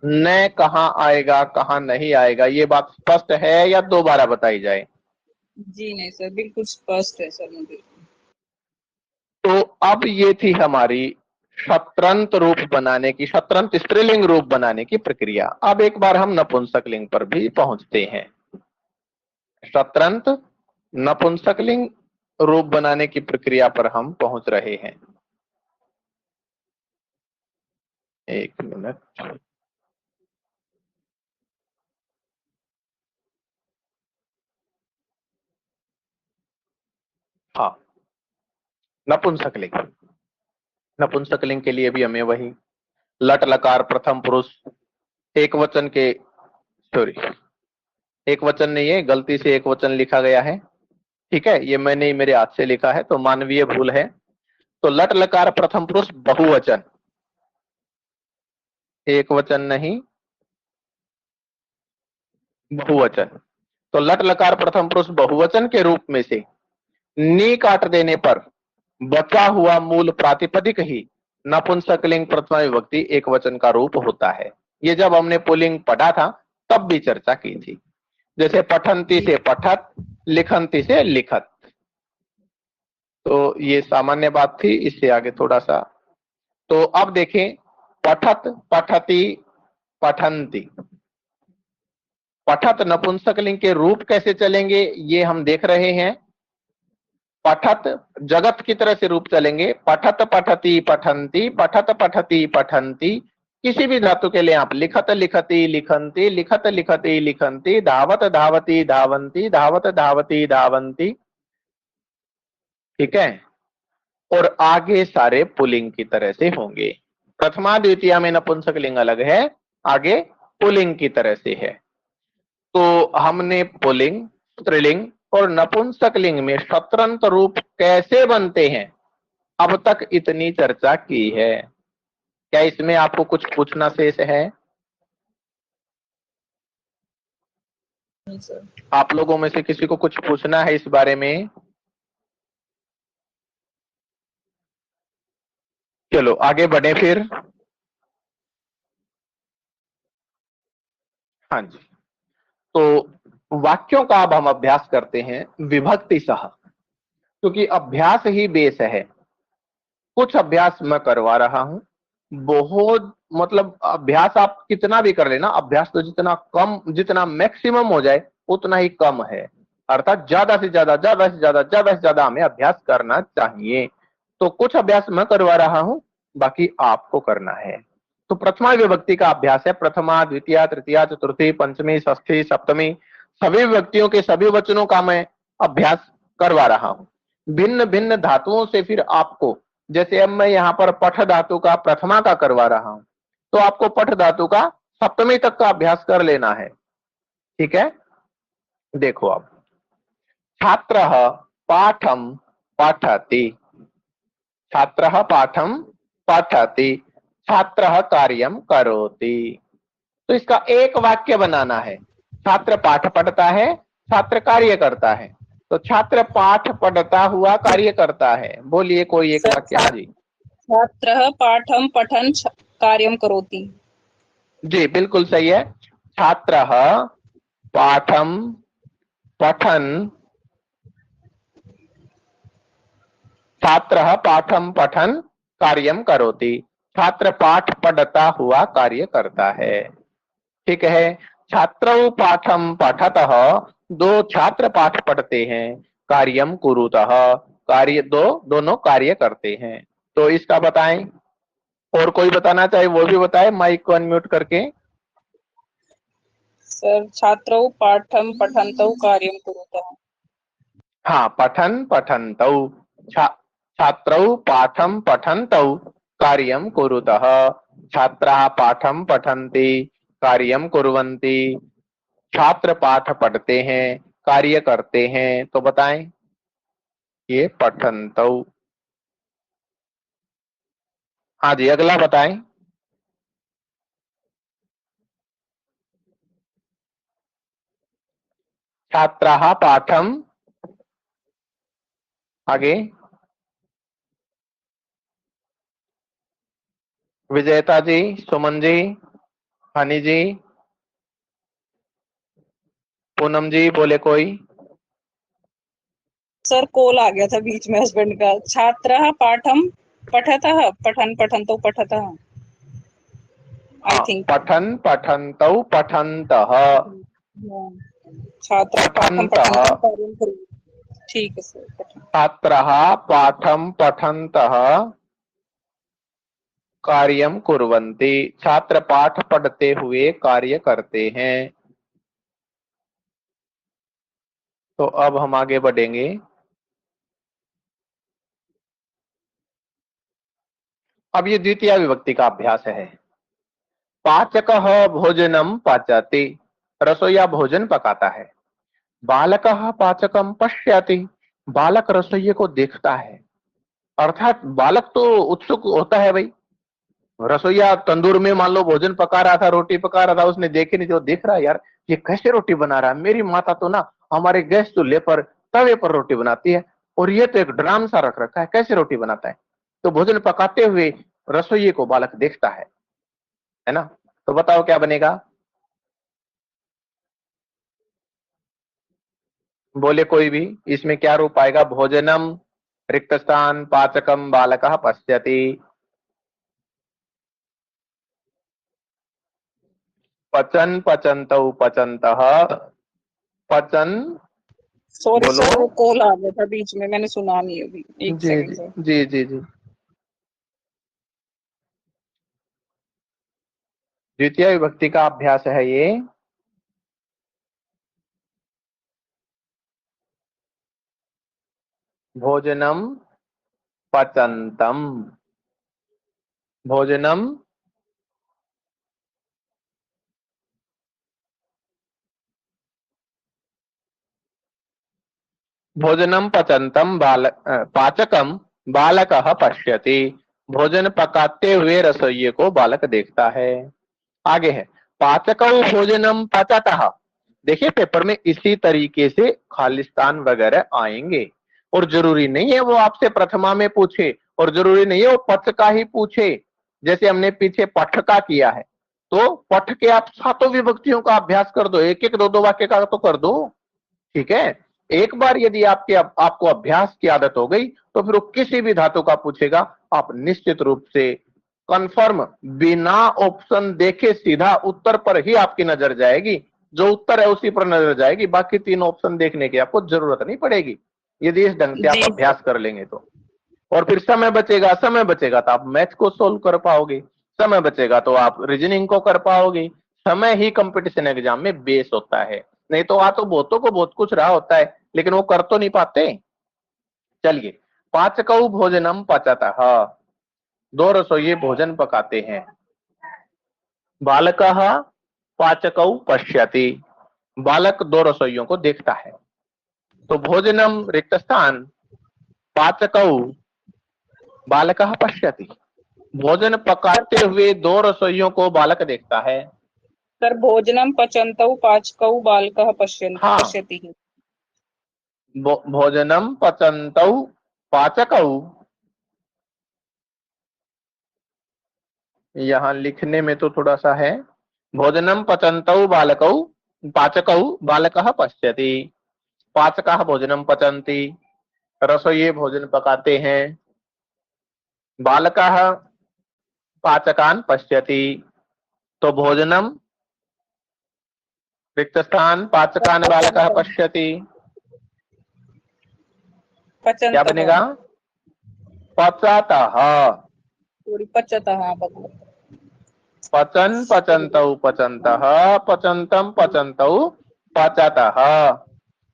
न कहां आएगा कहां नहीं आएगा ये बात स्पष्ट है या दोबारा बताई जाए? जी नहीं सर, बिल्कुल स्पष्ट है सर मुझे। तो अब ये थी हमारी शतरंत रूप बनाने की, शतरंत स्त्रीलिंग रूप बनाने की प्रक्रिया। अब एक बार हम नपुंसक लिंग पर भी पहुंचते हैं। शतरंत नपुंसक लिंग रूप बनाने की प्रक्रिया पर हम पहुंच रहे हैं। एक मिनट। हाँ, नपुंसकलिंग। नपुंसकलिंग के लिए भी हमें वही लट लकार प्रथम पुरुष एक वचन के, सॉरी एक वचन नहीं है, गलती से एक वचन लिखा गया है। ठीक है, ये मैंने मेरे हाथ से लिखा है तो मानवीय भूल है। तो लट लकार प्रथम पुरुष बहुवचन, एक वचन नहीं बहुवचन। तो लट लकार प्रथम पुरुष बहुवचन के रूप में से नी काट देने पर बचा हुआ मूल प्रातिपदिक ही नपुंसकलिंग प्रथमा विभक्ति एक वचन का रूप होता है। ये जब हमने पुल्लिंग पढ़ा था तब भी चर्चा की थी। जैसे पठंती से पठत, लिखंती से लिखत। तो ये सामान्य बात थी, इससे आगे थोड़ा सा। तो अब देखें, पठत, पठती, पठंती। पठत नपुंसकलिंग के रूप कैसे चलेंगे ये हम देख रहे हैं। पठत जगत की तरह से रूप चलेंगे, पठत पठती पठंती, पठत पठती पठंती। किसी भी धातु के लिए आप लिखत लिखती लिखंती, लिखत लिखती लिखंती, धावत धावती धावंती, धावत धावती धावंती। ठीक है, और आगे सारे पुल्लिंग की तरह से होंगे। प्रथमा द्वितीया में नपुंसकलिंग अलग है, आगे पुल्लिंग की तरह से है। तो हमने पुल्लिंग, स्त्रीलिंग और नपुंसकलिंग में शत्रंत रूप कैसे बनते हैं अब तक इतनी चर्चा की है। क्या इसमें आपको कुछ पूछना शेष है? नहीं सर। आप लोगों में से किसी को कुछ पूछना है इस बारे में? चलो आगे बढ़े फिर। हाँ जी, तो वाक्यों का अब हम अभ्यास करते हैं विभक्ति सह, क्योंकि अभ्यास ही बेस है। कुछ अभ्यास मैं करवा रहा हूं, बहुत मतलब अभ्यास आप कितना भी कर लेना, अभ्यास तो जितना कम, जितना मैक्सिमम हो जाए उतना ही कम है। अर्थात ज्यादा से ज्यादा, ज्यादा से ज्यादा, ज्यादा से ज्यादा हमें अभ्यास करना चाहिए। तो कुछ अभ्यास मैं करवा रहा हूं, बाकी आपको करना है। तो प्रथमा विभक्ति का अभ्यास है। प्रथमा, द्वितीया, तृतीया, चतुर्थी, पंचमी, षष्ठी, सप्तमी, सभी विभक्तियों के सभी वचनों का मैं अभ्यास करवा रहा हूं। भिन्न भिन्न धातुओं से फिर आपको, जैसे अब मैं यहाँ पर पठ धातु का प्रथमा का करवा रहा हूं, तो आपको पठ धातु का सप्तमी तक का अभ्यास कर लेना है। ठीक है, देखो अब, छात्रः पाठं पठति, छात्रः पाठं पठति, छात्रः कार्यं करोति। तो इसका एक वाक्य बनाना है। छात्र पाठ पढ़ता है, छात्र कार्य करता है। तो छात्र पाठ पढ़ता हुआ कार्य करता है। बोलिए कोई एक वाक्य। हाँ जी, छात्रः पाठं पठन् कार्यं करोति। जी बिल्कुल सही है। छात्रः पाठं पठन्, छात्रः पाठं पठन् कार्यं करोति। छात्र पाठ पढ़ता हुआ कार्य करता है। ठीक है, छात्रौ पाठं पठतः, दो छात्र पाठ पढ़ते हैं। कार्यं कुरुतः, कार्य दो, दोनों कार्य करते हैं। तो इसका बताएं। और कोई बताना चाहे वो भी बताए, माइक को अनम्यूट करके। सर छात्रौ पाठं पठन्तौ कार्यं कुरुतः। हाँ, पठन पठन्तौ, छात्रौ पाठं पठन्तौ कार्यं कुरुतः, छात्राः पाठं पठन्ति कार्यं कुर्वन्ति। छात्र पाठ पढ़ते हैं, कार्य करते हैं। तो बताएं, ये पठन्तौ। हाँ जी, अगला बताएं। छात्राः पाठं, आगे विजेता जी, सुमन जी, हनी जी, पूनम जी, बोले कोई। सर कॉल आ गया था बीच में हस्बैंड का। छात्रः पाठं पठतः, पठन् पठन्तौ पठतः, आई हाँ, थिंक। पठन पठन्तौ पठन्तः, छात्रः पाठं पठन्तः। पठन्तौ कार्यं कुर्वन्ति। ठीक है सर, पठन। छात्रः पाठं पठन्तः कार्यं कुर्वन्ति, छात्र पाठ पढ़ते हुए कार्य करते हैं। तो अब हम आगे बढ़ेंगे। अब ये द्वितीय विभक्ति का अभ्यास है। पाचकः भोजनम पाचति, रसोईया भोजन पकाता है। बालकः पाचकम पश्यति, बालक रसोइये को देखता है। अर्थात बालक तो उत्सुक होता है भाई, रसोईया तंदूर में मान लो भोजन पका रहा था, रोटी पका रहा था, उसने देखे नहीं, जो देख रहा है यार ये कैसे रोटी बना रहा है, मेरी माता तो ना हमारे गैस चूल्हे पर तवे पर रोटी बनाती है और ये तो एक ड्राम सा रख रखा है, कैसे रोटी बनाता है। तो भोजन पकाते हुए रसोइये को बालक देखता है ना। तो बताओ क्या बनेगा, बोले कोई भी, इसमें क्या रूप आएगा। भोजनम रिक्त स्थान पाचकम बालकः पश्यति, पचन पचन्तौ पचन्तः, पचन, सॉरी बोलो। सर, वो कॉल आ गया था बीच में, मैंने सुना नहीं अभी, एक जी सेकंड जी सर। जी जी जी। द्वितीय विभक्ति का अभ्यास है ये। भोजनम पचन्तम, भोजनम भोजनम पचन्तम पाचकम बालकः पश्यति, भोजन पकाते हुए रसोइये को बालक देखता है। आगे है पाचकौ भोजनम पचतः। देखिए पेपर में इसी तरीके से खालिस्तान वगैरह आएंगे और जरूरी नहीं है वो आपसे प्रथमा में पूछे और जरूरी नहीं है वो पथ का ही पूछे। जैसे हमने पीछे पठ का किया है, तो पठ के आप सातों विभक्तियों का अभ्यास कर दो, एक एक दो दो वाक्य का तो कर दो, ठीक है। एक बार यदि आपको अभ्यास की आदत हो गई तो फिर वो किसी भी धातु का पूछेगा, आप निश्चित रूप से कंफर्म बिना ऑप्शन देखे सीधा उत्तर पर ही आपकी नजर जाएगी, जो उत्तर है उसी पर नजर जाएगी, बाकी तीन ऑप्शन देखने की आपको जरूरत नहीं पड़ेगी यदि इस ढंग से आप जी अभ्यास कर लेंगे तो। और फिर समय बचेगा, समय बचेगा तो आप मैथ को सोल्व कर पाओगे, समय बचेगा तो आप रीजनिंग को कर पाओगे। समय ही कंपटीशन एग्जाम में बेस होता है, नहीं तो आ तो बहुतों को बहुत कुछ रहा होता है लेकिन वो कर तो नहीं पाते। चलिए, पाचकौ भोजनम पचतः, दो रसोइये भोजन पकाते हैं। बालकः पाचकौ पश्यति, बालक दो रसोइयों को देखता है। तो भोजनम रिक्त स्थान पाचकौ बालकः पश्यति, भोजन पकाते हुए दो रसोइयों को बालक देखता है। सर, भोजनम पचन्तौ पाचकौ बालकः हाँ, पश्यति। भोजनम पचन्तौ पाचकौ, यहाँ लिखने में तो थोड़ा सा है, भोजनम पचन्तौ बालकौ पाचकौ बालकः पश्यति, पाचकः भोजनम पचन्ति, रसोइये भोजन पकाते हैं। बालकः पाचकान पश्यति, तो भोजनम रिक्त स्थान पाचकान बालकः पश्यति, क्या बनेगा, पचतः, पचतः, हाँ भगवत। पचन पचन्तौ पचन्तः, पचन्तं पचन्तौ पचतः,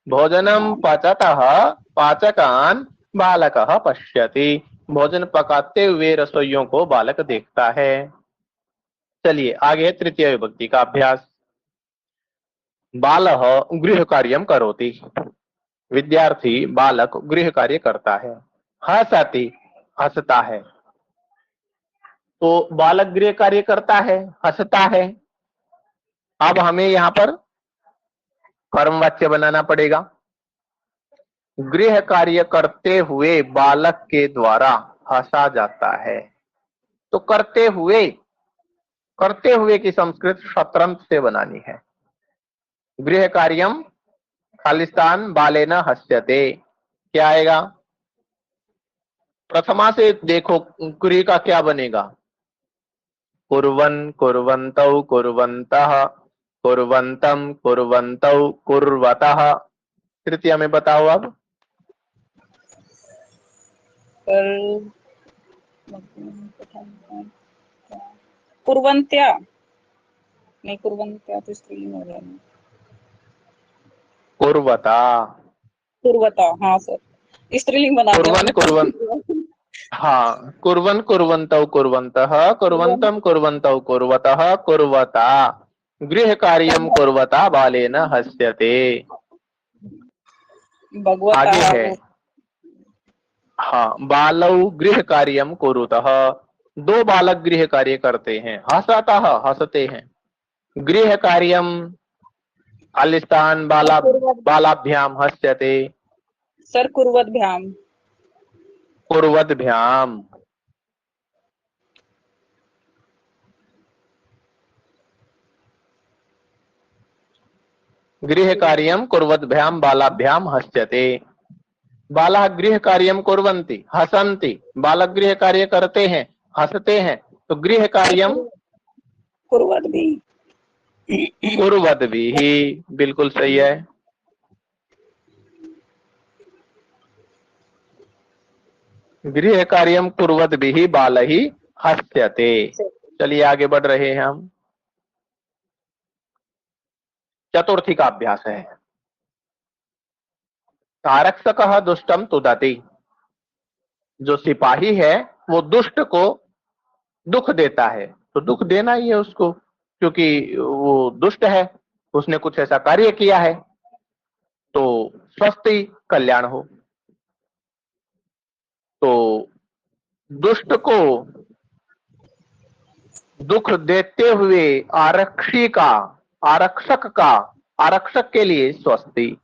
भोजनम पचतः पाचकान बालकः पश्यति, भोजन पकाते हुए रसोइयों को बालक देखता है। चलिए आगे तृतीय विभक्ति का अभ्यास। बालः गृह कार्यम करोति, विद्यार्थी बालक गृह कार्य करता है। हसति, हंसता है, तो बालक गृह कार्य करता है, हंसता है। अब हमें यहाँ पर कर्मवाच्य बनाना पड़ेगा। गृह कार्य करते हुए बालक के द्वारा हंसा जाता है, तो करते हुए की संस्कृत शतरंज से बनानी है। गृह कार्यम खालिस्तान बालेन हस्यते, क्या आएगा, प्रथमा से देखो क्रिया का क्या बनेगा, कुर्वन् कुर्वन्तौ कुर्वन्तः कुर्वन्तं कुर्वन्तौ कुर्वतः। तृतीया में बताओ अब। कुर्वन्त्या, नहीं कुर्वन्त्या तो स्त्रीलिंग हो जाएगा। कुर्वता, कुर्वता, हाँ सर, स्त्रीलिंग बना दिया कुर्वन् मैंने। कुर्वन्, हाँ, कुर्वन् कुर्वन्तौ कुर्वन्तः, कुर्वन्तं कुर्वन्तौ कुर्वतः कुर्वता, गृह कार्यम कुर्वता बालेन हस्यते। आगे भगवतः है, वो हाँ, बालौ गृह कार्यम कुरुतः, दो बालक गृह कार्य करते हैं, हसतः हंसते हैं, गृह कार्यम आलिस्तान बाला कुर्वत बालाभ्याम हस्यते, सर कुर्वतभ्याम कुर्वद्भ्याम, गृह कार्यम कुर्वद्भ्याम बालाभ्याम हस्यते। बाला गृह कार्यम कुर्वन्ति हसन्ति, बालक गृह कार्य करते हैं, हंसते हैं, तो गृह कार्यम कुर्वत भी कुर्वद्भिः, बिल्कुल सही है। गृह कार्यम कुर्वद्भिः बालैः हस्यते। चलिए आगे बढ़ रहे हैं हम। चतुर्थी का अभ्यास है। आरक्षकः दुष्टम तुदति, जो सिपाही है वो दुष्ट को दुख देता है, तो दुख देना ही है उसको, क्योंकि वो दुष्ट है, उसने कुछ ऐसा कार्य किया है, तो स्वस्ति कल्याण हो। तो दुष्ट को दुख देते हुए आरक्षक के लिए स्वस्ति।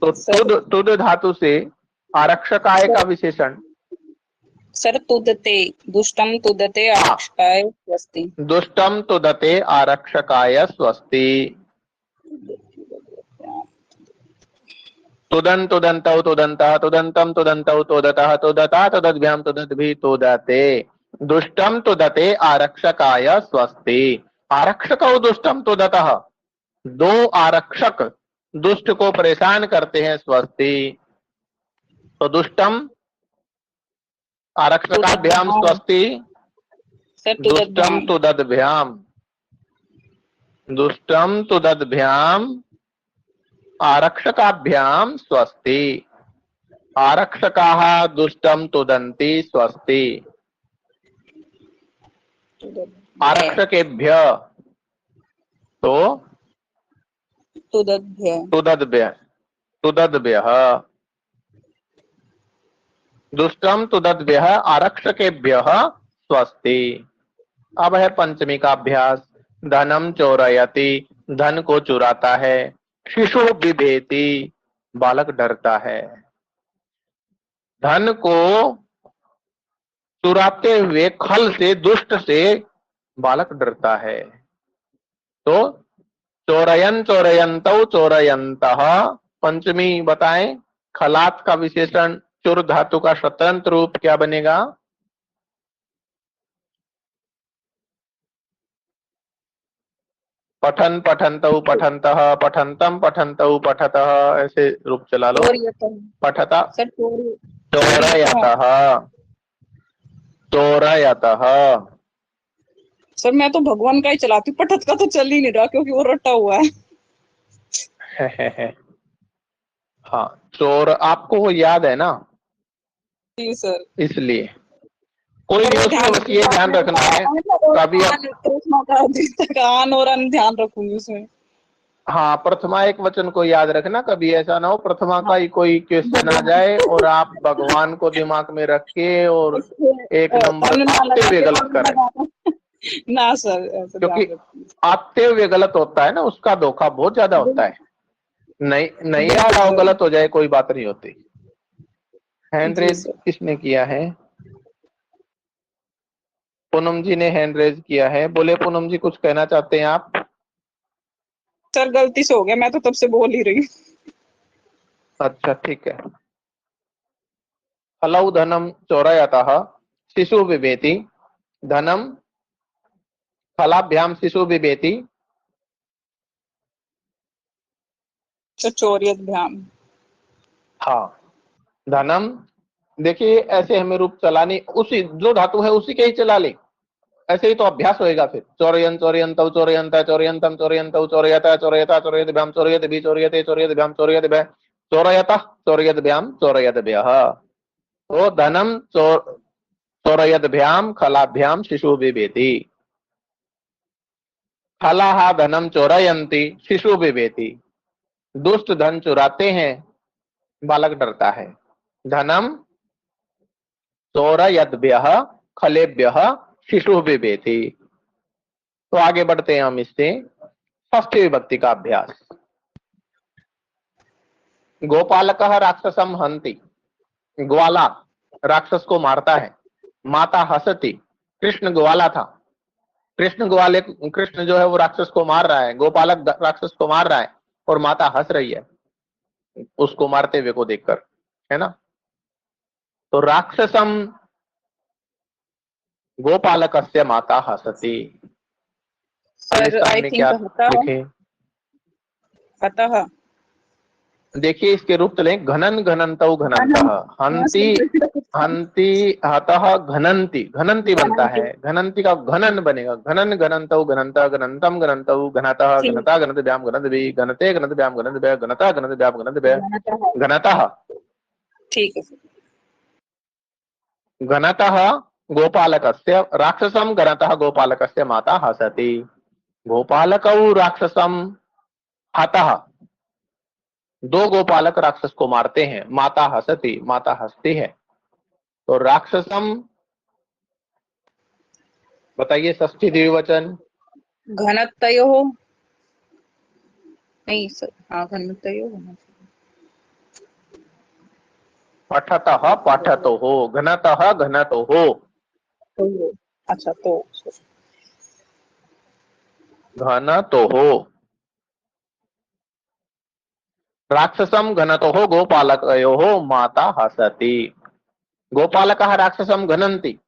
तो तुद धातु से आरक्षक आय का विशेषण सर तुदते, दुष्टम तुदते आरक्षकाय स्वस्ति। दुष्टम तुदते आरक्षकाय स्वस्ति। तुदन तुदन्तौ तुदन्तः तुदन्तं तुदन्तौ तुदतः तुदता तुदद्भ्याम तुदद्भिः तुदते, दुष्टम तुदते आरक्षकाय स्वस्ति। आरक्षकौ दुष्टम तुदतः, दो आरक्षक दुष्ट को परेशान करते हैं, स्वस्ति। तो दुष्टम आरक्षकाभ्याम स्वस्ति, दुष्टम तुदद्भ्याम, दुष्टम तुदद्भ्याम आरक्षकाभ्याम स्वस्ति। आरक्षकाः दुष्टम तुदन्ति स्वस्ति। आरक्षकेभ्य तो तुदद्भ्यः, दुष्टम तुदद्भ्यः आरक्षकेभ्यः स्वस्ति। अब है पंचमी का अभ्यास। धनम चोरयति, धन को चुराता है। शिशु बिभेति, बालक डरता है। धन को चुराते हुए खल से, दुष्ट से बालक डरता है। तो चोरयन चोरयन्तौ चोरयन्तः, पंचमी बताएं। खलात का विशेषण चुर धातु का स्वतंत्र रूप क्या बनेगा? पठन पठन्तौ पठन्तः, पठन्तं पठन्तौ पठतः, ऐसे रूप चला लो। पठता चोरयतः, चोरयतः। सर मैं तो भगवान का ही चलाती, पठत का तो चल ही नहीं रहा क्योंकि वो रटा हुआ है। हाँ, चोर आपको वो याद है ना? जी सर। इसलिए कोई भी उसमें बस ये ध्यान रखना है, कभी आन और अन ध्यान रखूंगी उसमें। हाँ, प्रथमा एक वचन को याद रखना, कभी ऐसा ना हो प्रथमा का ही कोई क्वेश्चन आ जाए और आप भगवान को दिमाग में रख के और एक नंबर आते हुए गलत करें ना सर, क्योंकि आते हुए गलत होता है ना, उसका धोखा बहुत ज्यादा होता है। नहीं आ रहा हो, गलत हो जाए कोई बात नहीं होती। हैंड रेज किसने किया है? पूनम जी ने हैंड रेज किया है। बोले पूनम जी, कुछ कहना चाहते हैं आप? सर गलती से हो गया, मैं तो तब से बोल ही रही हूँ। अच्छा ठीक है। खलौ धनम चोरयतः शिशु बिभेति, धनम खलाभ्याम शिशु बिभेति, चोरयद्भ्याम। हाँ, धनम देखिए ऐसे हमें रूप चलानी, उसी जो धातु है उसी के ही चला ले, ऐसे ही तो अभ्यास होएगा फिर। चोरयन चोरयन्तौ चोरयन्ता चोरयन्तं चोरयन्तौ चोरयता चोरयता चोरयद्भ्याम चोरयद्भि चोरयते चोरयद्भ्याम चोरयद्भ्यः चोरयतः चोरयद्भ्याम चोरयद्भ्यः। तो धनम चोरयद्भ्याम खलाभ्याम शिशु बिभेति। खलाहा धनम चोरयंती शिशु बिभेति। दुष्ट धन चुराते हैं, बालक डरता है। धनम चोरयद्भ्यः खलेभ्यः शिशु बिभेति। तो आगे बढ़ते हैं हम इससे षष्ठी विभक्ति का अभ्यास। गोपालकः राक्षसम हंति। ग्वाला राक्षस को मारता है। माता हसती। कृष्ण ग्वाला था। कृष्ण जो है वो राक्षस को मार रहा है, गोपालक राक्षस को मार रहा है और माता हंस रही है उसको मारते हुए को देखकर, है ना। तो राक्षसम गोपालकस्य माता हसती। अब सर इसका आई हमने क्या थिंक लिखे? अतः देखिए इसके रूप चले घनन घनंतौ घनंतः। हंति हंति हतः घनंती। घनंती बनता है, घनंती का घनन बनेगा। घनन घनंतौ घनंत घनंतम घनंतौ घनतः घनता घनतभ्याम घनतभि घनते घनतभ्याम घनतभ्य घनता घनतभ्याम घनतभ्य घनतः। ठीक है। घनतः गोपालकस्य राक्षसम घनतः गोपालकस्य माता हसति। गोपालकौ राक्षसम हतः। दो गोपालक राक्षस को मारते हैं। माता हसती, माता हंसती है। तो राक्षसम बताइए षष्ठी द्विवचन। घनतयो नहीं सर, हाँ घनतयो होना पठतः पठतोः घनतः घनतोः। चाहिए। अच्छा तो घनतोः। राक्षसम घनतोः गोपालकयोः माता हसति। गोपालकः राक्षसम घनन्ति।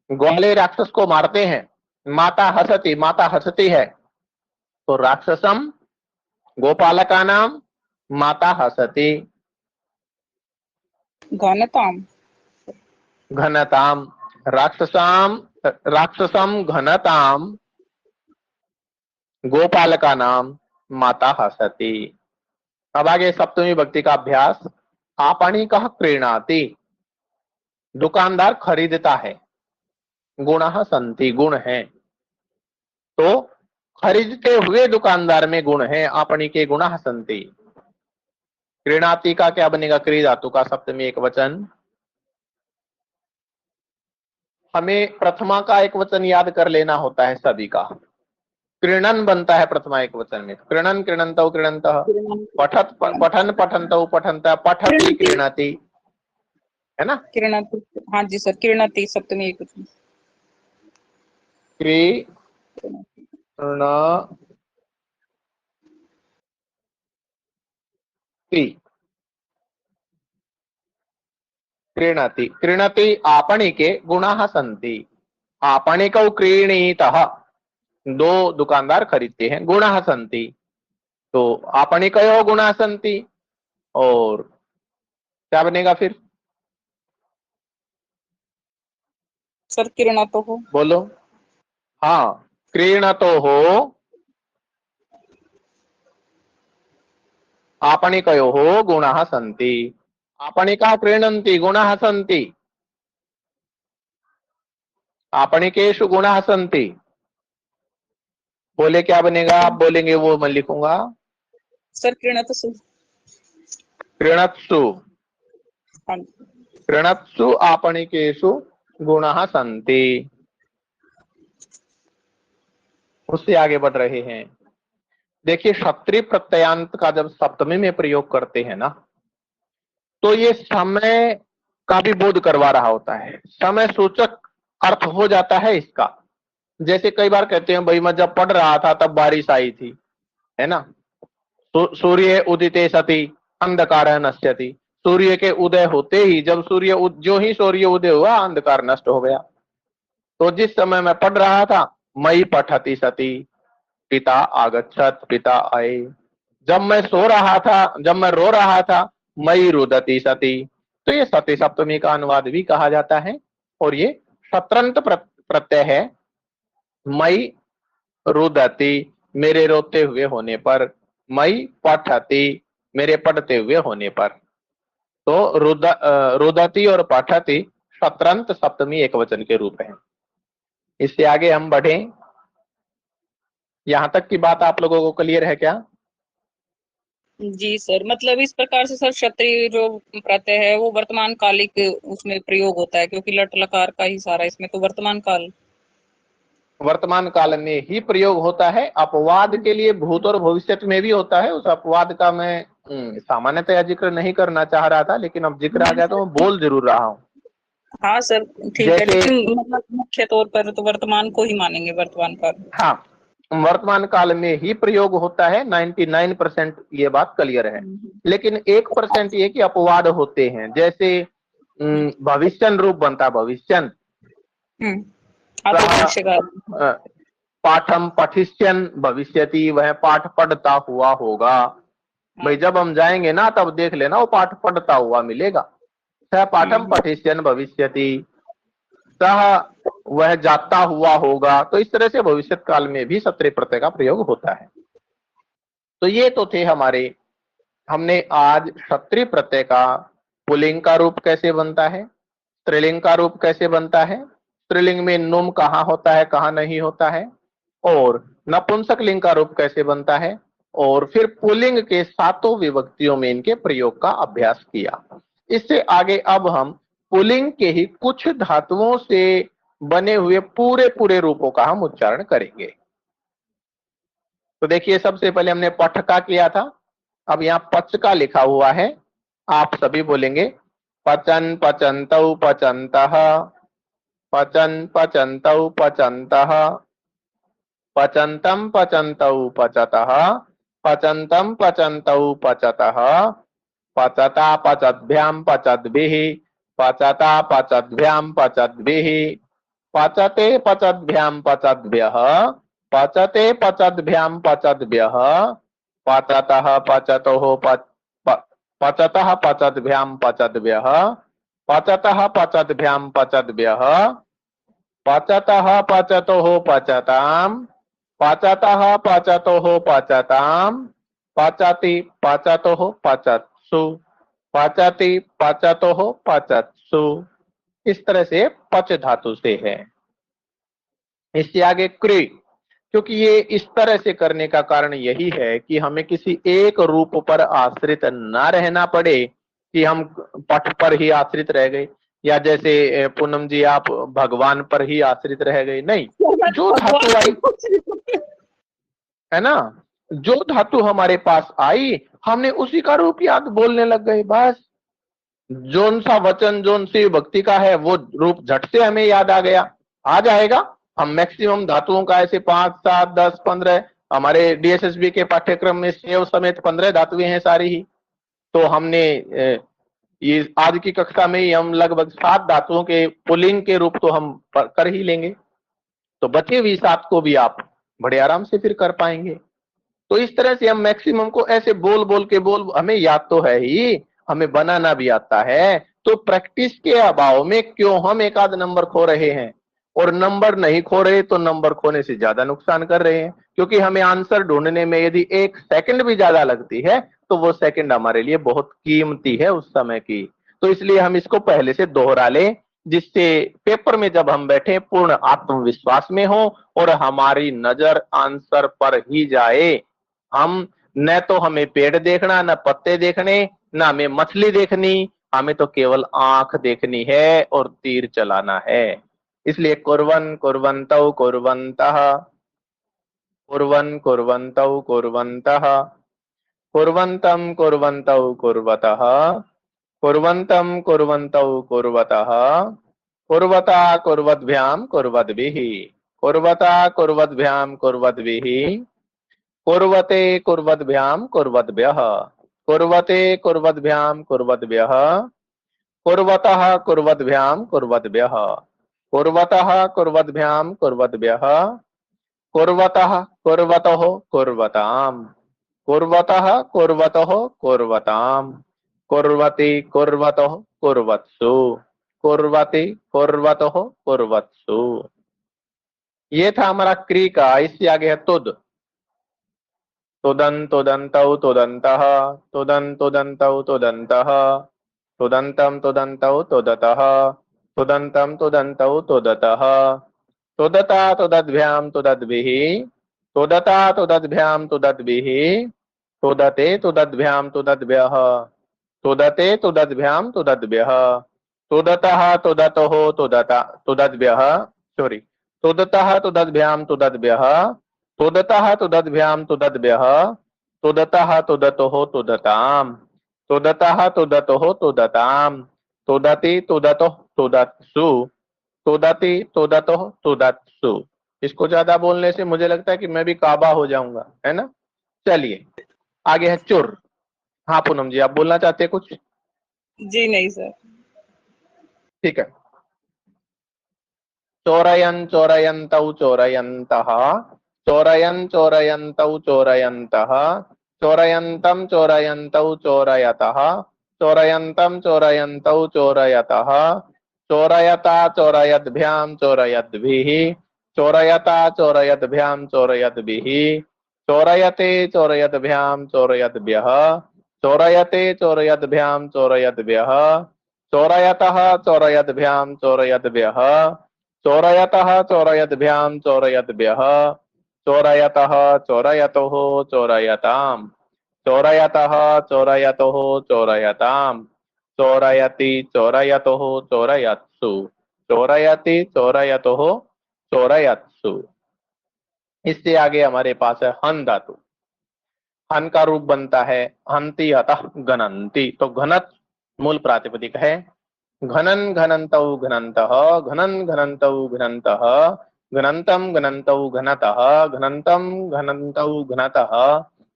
ग्वाले राक्षस को मारते हैं। माता हसति, माता हंसती है। तो राक्षसम गोपालका नाम माता हसति। घनताम घनताम राक्षसम घनताम गोपालका नाम माता हसति। अब आगे सप्तमी विभक्ति का अभ्यास। आपणिकः क्रीणाति। दुकानदार खरीदता है। गुणः सन्ति गुण है। तो खरीदते हुए दुकानदार में गुण है। आपणिके गुणः सन्ति। क्रीणाति का क्या बनेगा? क्री धातु का सप्तमी एक वचन। हमें प्रथमा का एक वचन याद कर लेना होता है सभी का। क्रीणन बनता है प्रथमा एक वचन में। क्रीणन क्रीणन्तौ क्रीणन्तः। पठत पठन पठन्तौ पठन्तः। पठति क्रीणति, है ना। किरणती, हाँ जी सर, किरणती सप्तमी एक वचन। क्रीणति क्रीणति आपणिके गुणाः सन्ति। आपणिकौ क्रीणीतः। दो दुकानदार खरीदते हैं। गुणाः सन्ति। तो आपणिकयोः गुणाः सन्ति। और क्या बनेगा फिर? सर किरणतो हो। बोलो। हाँ, क्रीणतोः आपणिकयोः गुणाः सन्ति। आपणिकाः क्रीणन्ति गुणाः सन्ति। आपणिकेषु गुणाः सन्ति। बोले क्या बनेगा? आप बोलेंगे वो मैं लिखूंगा। सर किरणतसु। क्रीणत्सु। हाँ क्रीणत्सु आपणिकेषु गुणाः सन्ति। उससे आगे बढ़ रहे हैं। देखिए क्षत्रिय प्रत्ययांत का जब सप्तमी में प्रयोग करते हैं ना, तो ये समय का भी बोध करवा रहा होता है। समय सूचक अर्थ हो जाता है इसका। जैसे कई बार कहते हैं भाई मैं जब पढ़ रहा था तब बारिश आई थी, है ना। सूर्य उदिते सति अंधकार नश्यति। सूर्य के उदय होते ही, जब जो ही सूर्य उदय हुआ अंधकार नष्ट हो गया। तो जिस समय मैं पढ़ रहा था, मई पठति सति पिता आगच्छत, पिता आए। जब मैं सो रहा था, जब मैं रो रहा था, मई रुदति सति। तो ये सती सप्तमी का अनुवाद भी कहा जाता है। और ये शत्रंत प्रत्यय है। मई रुदति मेरे रोते हुए होने पर। मई पठति मेरे पढ़ते हुए होने पर। तो रुदति और पठति शत्रंत सप्तमी एक वचन के रूप है। इससे आगे हम बढ़ें। यहां तक की बात आप लोगों को क्लियर है क्या? जी सर, मतलब इस प्रकार से सर क्षत्रिय जो प्रत्यय है वो वर्तमान कालिक उसमें प्रयोग होता है, क्योंकि लट लकार का ही सारा इसमें तो वर्तमान काल। वर्तमान काल में ही प्रयोग होता है। अपवाद के लिए भूत और भविष्य में भी होता है। उस अपवाद का मैं सामान्यतया जिक्र नहीं करना चाह रहा था, लेकिन अब जिक्र आ गया तो मैं बोल जरूर रहा हूँ। हाँ सर, ठीक है, जैसे लेकिन मतलब मुख्य तौर पर तो वर्तमान को ही मानेंगे, वर्तमान काल। हाँ, वर्तमान काल में ही प्रयोग होता है। 99% ये बात क्लियर है। लेकिन 1% ये कि अपवाद होते हैं। जैसे भविष्यन रूप बनता है भविष्यन। हाँ तो भविष्य काल। पाठम पठिष्यन भविष्यति, वह पाठ पढ़ता हुआ होगा। भाई जब हम जाएंगे ना तब देख लेना वो पाठ पढ़ता हुआ मिलेगा। सह पाठम पठिष्यन भविष्यति, सह वह जाता हुआ होगा। तो इस तरह से भविष्य काल में भी सत्रे प्रत्यय का प्रयोग होता है। तो ये तो थे हमारे, हमने आज क्षत्रिय प्रत्यय का पुल्लिंग का रूप कैसे बनता है, स्त्रीलिंग का रूप कैसे बनता है, स्त्रीलिंग में नुम कहाँ होता है कहाँ नहीं होता है, और नपुंसक लिंग का रूप कैसे बनता है, और फिर पुल्लिंग के सातों विभक्तियों में इनके प्रयोग का अभ्यास किया। इससे आगे अब हम पुल्लिंग के ही कुछ धातुओं से बने हुए पूरे पूरे रूपों का हम उच्चारण करेंगे। तो देखिए, सबसे पहले हमने पठ का किया था। अब यहाँ पच का लिखा हुआ है। आप सभी बोलेंगे पचन पचंतौ पचंतः, पचन पचंतौ पचंतः, पचंतम पचंतौ पचतः, पचंतम पचंतौ पचतः, पचता पचद्भ्याम पचद्भिः, पचता पचद्भ्याम पचद्भिः, पचते पचद्भ्याम पचद्भ्यः, पचते पचद्भ्याम पचद्भ्यः, पचतः पचतोः पचतः पचद्भ्याम पचद्भ्यः, पचतः पचद्भ्याम पचद्भ्यः, पचतः पचतोः पचताम्, पचतः पचतोः पचताम्, पचति पचतोः पचत्सु, पचति पचतोः पचत्सु। इस तरह से पच धातु से है। इससे आगे क्री, क्योंकि ये इस तरह से करने का कारण यही है कि हमें किसी एक रूप पर आश्रित ना रहना पड़े कि हम पठ पर ही आश्रित रह गए, या जैसे पूनम जी आप भगवान पर ही आश्रित रह गए। नहीं, जो धातु आई है ना, जो धातु हमारे पास आई हमने उसी का रूप याद बोलने लग गए। बस जोन सा वचन जोन सी भक्ति का है वो रूप झट से हमें याद आ गया, आ जाएगा। हम मैक्सिमम धातुओं का ऐसे 5, 7, 10, 15 हमारे डीएसएसबी के पाठ्यक्रम में सेव समेत 15 धातुएं हैं सारी ही। तो हमने ये आज की कक्षा में ही हम लगभग 7 धातुओं के पुल्लिंग के रूप तो हम कर ही लेंगे। तो बचे हुए 7 को भी आप बड़े आराम से फिर कर पाएंगे। तो इस तरह से हम मैक्सिमम को ऐसे बोल बोल के हमें याद तो है ही, हमें बनाना भी आता है। तो प्रैक्टिस के अभाव में क्यों हम एक आध नंबर खो रहे हैं, और नंबर नहीं खो रहे तो नंबर खोने से ज्यादा नुकसान कर रहे हैं। क्योंकि हमें आंसर ढूंढने में यदि 1 सेकंड भी ज्यादा लगती है तो वो सेकंड हमारे लिए बहुत कीमती है उस समय की। तो इसलिए हम इसको पहले से दोहरा लें, जिससे पेपर में जब हम बैठे पूर्ण आत्मविश्वास में हो और हमारी नजर आंसर पर ही जाए। हम न तो हमें पेड़ देखना, न पत्ते देखने, न हमें मछली देखनी, हमें तो केवल आंख देखनी है और तीर चलाना है। इसलिए कुर्वन् कुर्वन्तौ कुर्वन्तः, कुर्वन् कुर्वन्तौ कुर्वन्तः, कुर्वन्तं कुर्वन्तौ कुर्वतः, कुर्वन्तं कुर्वन्तौ कुर्वतः, कुर्वता कुर्वद्भ्यां कुर्वद्भिः, कुर्वता कुर्वद्भ्यां कुर्वद्भिः, कुर्वते कुर्वद्भ्यां कुर्वद्भ्यः, कुर्वते कुर्वद्भ्यां कुर्वद्भ्यः, कुर्वतः कुर्वद्भ्यां कुर्वद्भ्यः, कुर्वतः कुर्वद्भ्यां कुर्वद्भ्यः, कुर्वतः कुर्वतः कुर्वताम्, कुर्वतः कुर्वतः कुर्वताम्, कुर्वति कुर्वतः कुर्वत्सु, कुर्वति कुर्वतः कुर्वत्सु। ये था हमारा क्री का। इससे आगे है तुद। तुदन् तुदन्तौ तुदन्तः, तुदन् तुदन्तौ तुदन्तः, तुदंतम तुदंतौ तुदतः, तुदंतम तुदंतौ तुदतः, तुदता तुदद्भ्याम तुदद्भिः, तुदता तुदद्भ्याम तुदद्भिः, तुदते तुदद्भ्याम तुदद्भ्यः, तुदते तुदद्भ्याम तुदद्भ्यः, तुदतः तुदतोः तुदता तुदद्भ्यः, सॉरी, तुदतः तुदद्भ्याम तुदद्भ्यः, तुदतः तुदद्भ्याम तुदद्भ्यः, तुदतः तुदतोः तुदताम, तुदतः तुदतोः तुदताम, तुदति तुदतोः तुदत्सु, तुदति तुदतोः तुदत्सु। इसको ज्यादा बोलने से मुझे लगता है कि मैं भी काबा हो जाऊंगा, है ना। चलिए आगे है चुर। हाँ पूनम जी, आप बोलना चाहते हैं कुछ? जी नहीं सर। ठीक है। चोरयन् चोरयन्तौ चोरयन्तः, चोरयन् चोरयन्तौ चोरयन्तः, चोरयन्तं चोरयन्तौ चोरयतः, चोरयन्तं चोरयन्तौ चोरयतः, चोरयता चोरयद्भ्यां चोरयद्भिः, चोरयता चोरयद्भ्यां चोरयद्भिः, चोरयते चोरयद्भ्यां चोरयद्भ्यः, चोरयते चोरयद्भ्यां चोरयद्भ्यः, चोरयतः चोरयद्भ्यां चोरयद्भ्यः, चोरयतः चोरयद्भ्यां चोरयद्भ्यः, चोरयतः चोरयतोः चोरयताम्, चोरयतः चोरयतोः चोरयताम्, चोरयति चोरयतोः चोरयत्सु, चोरयति चोरयतोः चोरयत्सु। इससे आगे हमारे पास है हन धातु। हन का रूप बनता है हंति अतः गणंति। तो घनत मूल प्रातिपदिक है। घनन घनन्तौ घनन्तः, घनन घनन्तौ घनन्तः, घनन्तं घनन्तौ घनतः, घनन्तं घनन्तौ घनतः,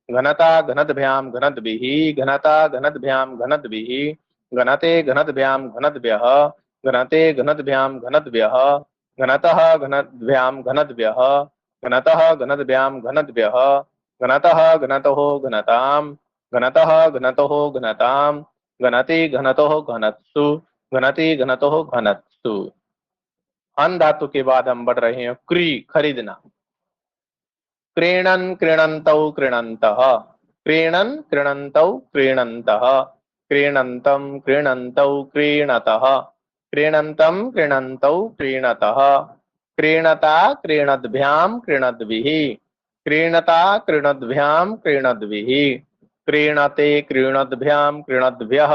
घनता घनद्भ्यां घनद्भिः, घनता घनद्भ्यां घनद्भिः, घनते घनद्भ्यां घनद्भ्यः, घनते घनद्भ्यां घनद्भ्यः, घनतः घनद्भ्यां घनद्भ्यः, घनतः घनद्भ्यां घनद्भ्यः, घनतः घनतोः घनताम्, घनतः घनतोः घनताम्, घनति घनतोः घनत्सु, घनति घनतोः घनत्सु। अन धातु के बाद हम बढ़ रहे हैं क्री, खरीदना। क्रीणन क्रीणन्तौ क्रीणन्तः, क्रीणन क्रीणन्तौ क्रीणन्तः, क्रीणन्तं क्रीणन्तौ क्रीणतः, क्रीणन्तं क्रीणन्तौ क्रीणतः, क्रीणता क्रीणद्भ्यां क्रीणद्भिः, क्रीणता क्रीणद्भ्यां क्रीणद्भिः, क्रीणते क्रीणद्भ्यां क्रीणद्भ्यः,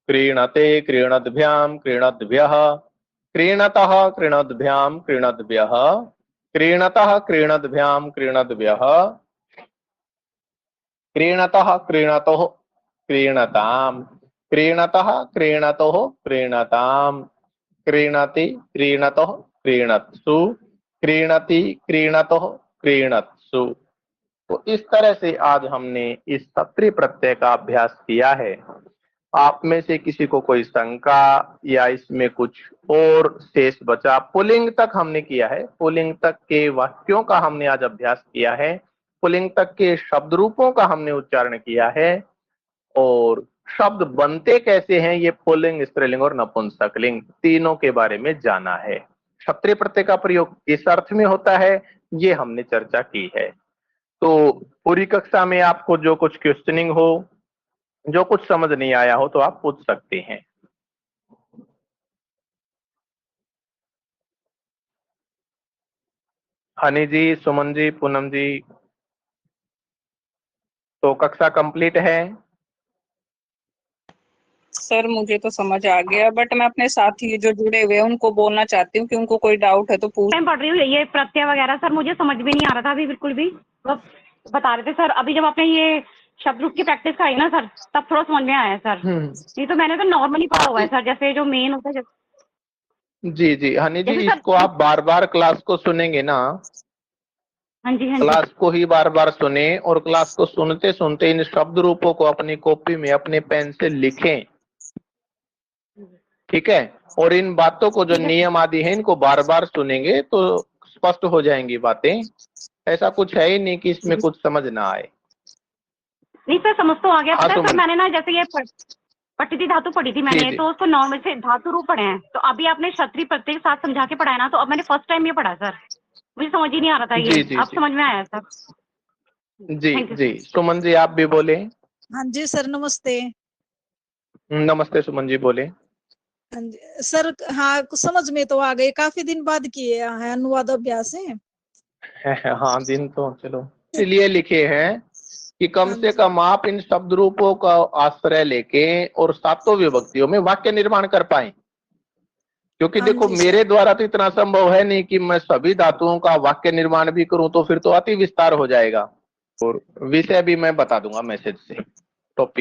क्रीणते क्रीणद्भ्यां क्रीणद्भ्यः, क्रीणतः क्रीणद्भ्यां क्रीणद्भ्यः, क्रीणतः क्रीणद्भ्यां क्रीणद्भ्यः, क्रीणतः क्रीणतोः क्रीणताम्, क्रीणतः क्रीणतोः क्रीणताम्, क्रीणति क्रीणतोः क्रीणत्सु, क्रीणति क्रीणतोः क्रीणत्सु। तो इस तरह से आज हमने इस सत्री प्रत्यय का अभ्यास किया है। आप में से किसी को कोई शंका या इसमें कुछ और शेष बचा? पुल्लिंग तक हमने किया है, पुल्लिंग तक के वाक्यों का हमने आज अभ्यास किया है, पुल्लिंग तक के शब्द रूपों का हमने उच्चारण किया है, और शब्द बनते कैसे हैं ये पुल्लिंग, स्त्रीलिंग और नपुंसकलिंग तीनों के बारे में जाना है। क्षत्रिय प्रत्यय का प्रयोग किस अर्थ में होता है ये हमने चर्चा की है। तो पूरी कक्षा में आपको जो कुछ क्वेश्चनिंग हो, जो कुछ समझ नहीं आया हो तो आप पूछ सकते हैं। हनी जी, सुमन जी, पूनम जी, तो कक्षा कंप्लीट है? सर मुझे तो समझ आ गया, बट मैं अपने साथी जो जुड़े हुए हैं उनको बोलना चाहती हूँ कि उनको कोई डाउट है तो पूछ। मैं पढ़ रही हूँ ये प्रत्यय वगैरह सर, मुझे समझ भी नहीं आ रहा था अभी बिल्कुल भी। वो बता रहे थे सर, अभी जब आपने ये शब्द रूप की प्रैक्टिस कराई ना सर, तब थोड़ा समझ में आया सर। ये तो मैंने तो नॉर्मली पढ़ा हुआ है सर, जैसे जो मेन होता है। जी जी हनी जी, जैसे सर इसको आप बार बार क्लास को सुनेंगे ना, हाँ जी हाँ क्लास जी को ही बार बार सुने, और क्लास को सुनते सुनते इन शब्द रूपों को अपनी कॉपी में अपने पेन से लिखें, ठीक है। और इन बातों को जो ठीक है। नियम आदि है इनको बार बार सुनेंगे तो स्पष्ट हो जाएंगी बातें। ऐसा कुछ है ही नहीं कि इसमें कुछ समझ ना आए। नहीं सर, समझ तो आ गया। हाँ, पता है सुमन। सर, मैंने ना जैसे ये पठिति धातु पढ़ी थी जी, मैंने, जी। तो उसको नॉर्मल से धातु रूप पढ़े हैं। तो अभी आपने क्षत्रिय प्रत्यय के साथ समझा के पढ़ाया ना, तो अब मैंने फर्स्ट टाइम ये पढ़ा सर, मुझे समझ ही नहीं आ रहा था जी, ये, जी, अब जी। समझ में आया सर। जी थैंक यू जी सर। सुमन जी, आप भी बोले। हाँ जी सर, नमस्ते। नमस्ते सुमन जी, बोले। हाँ जी, सर हाँ समझ में तो आ गए, काफी दिन बाद किए हैं अनुवाद अभ्यास है। हाँ, दिन तो चलो इसलिए लिखे हैं कि कम हाँ से जी। कम आप इन शब्द रूपों का आश्रय लेके और सातों विभक्तियों में वाक्य निर्माण कर पाए। क्योंकि हाँ देखो जी मेरे सर। द्वारा तो इतना संभव है नहीं कि मैं सभी धातुओं का वाक्य निर्माण भी करूं, तो फिर तो अति विस्तार हो जाएगा। और विषय भी मैं बता दूंगा मैसेज से।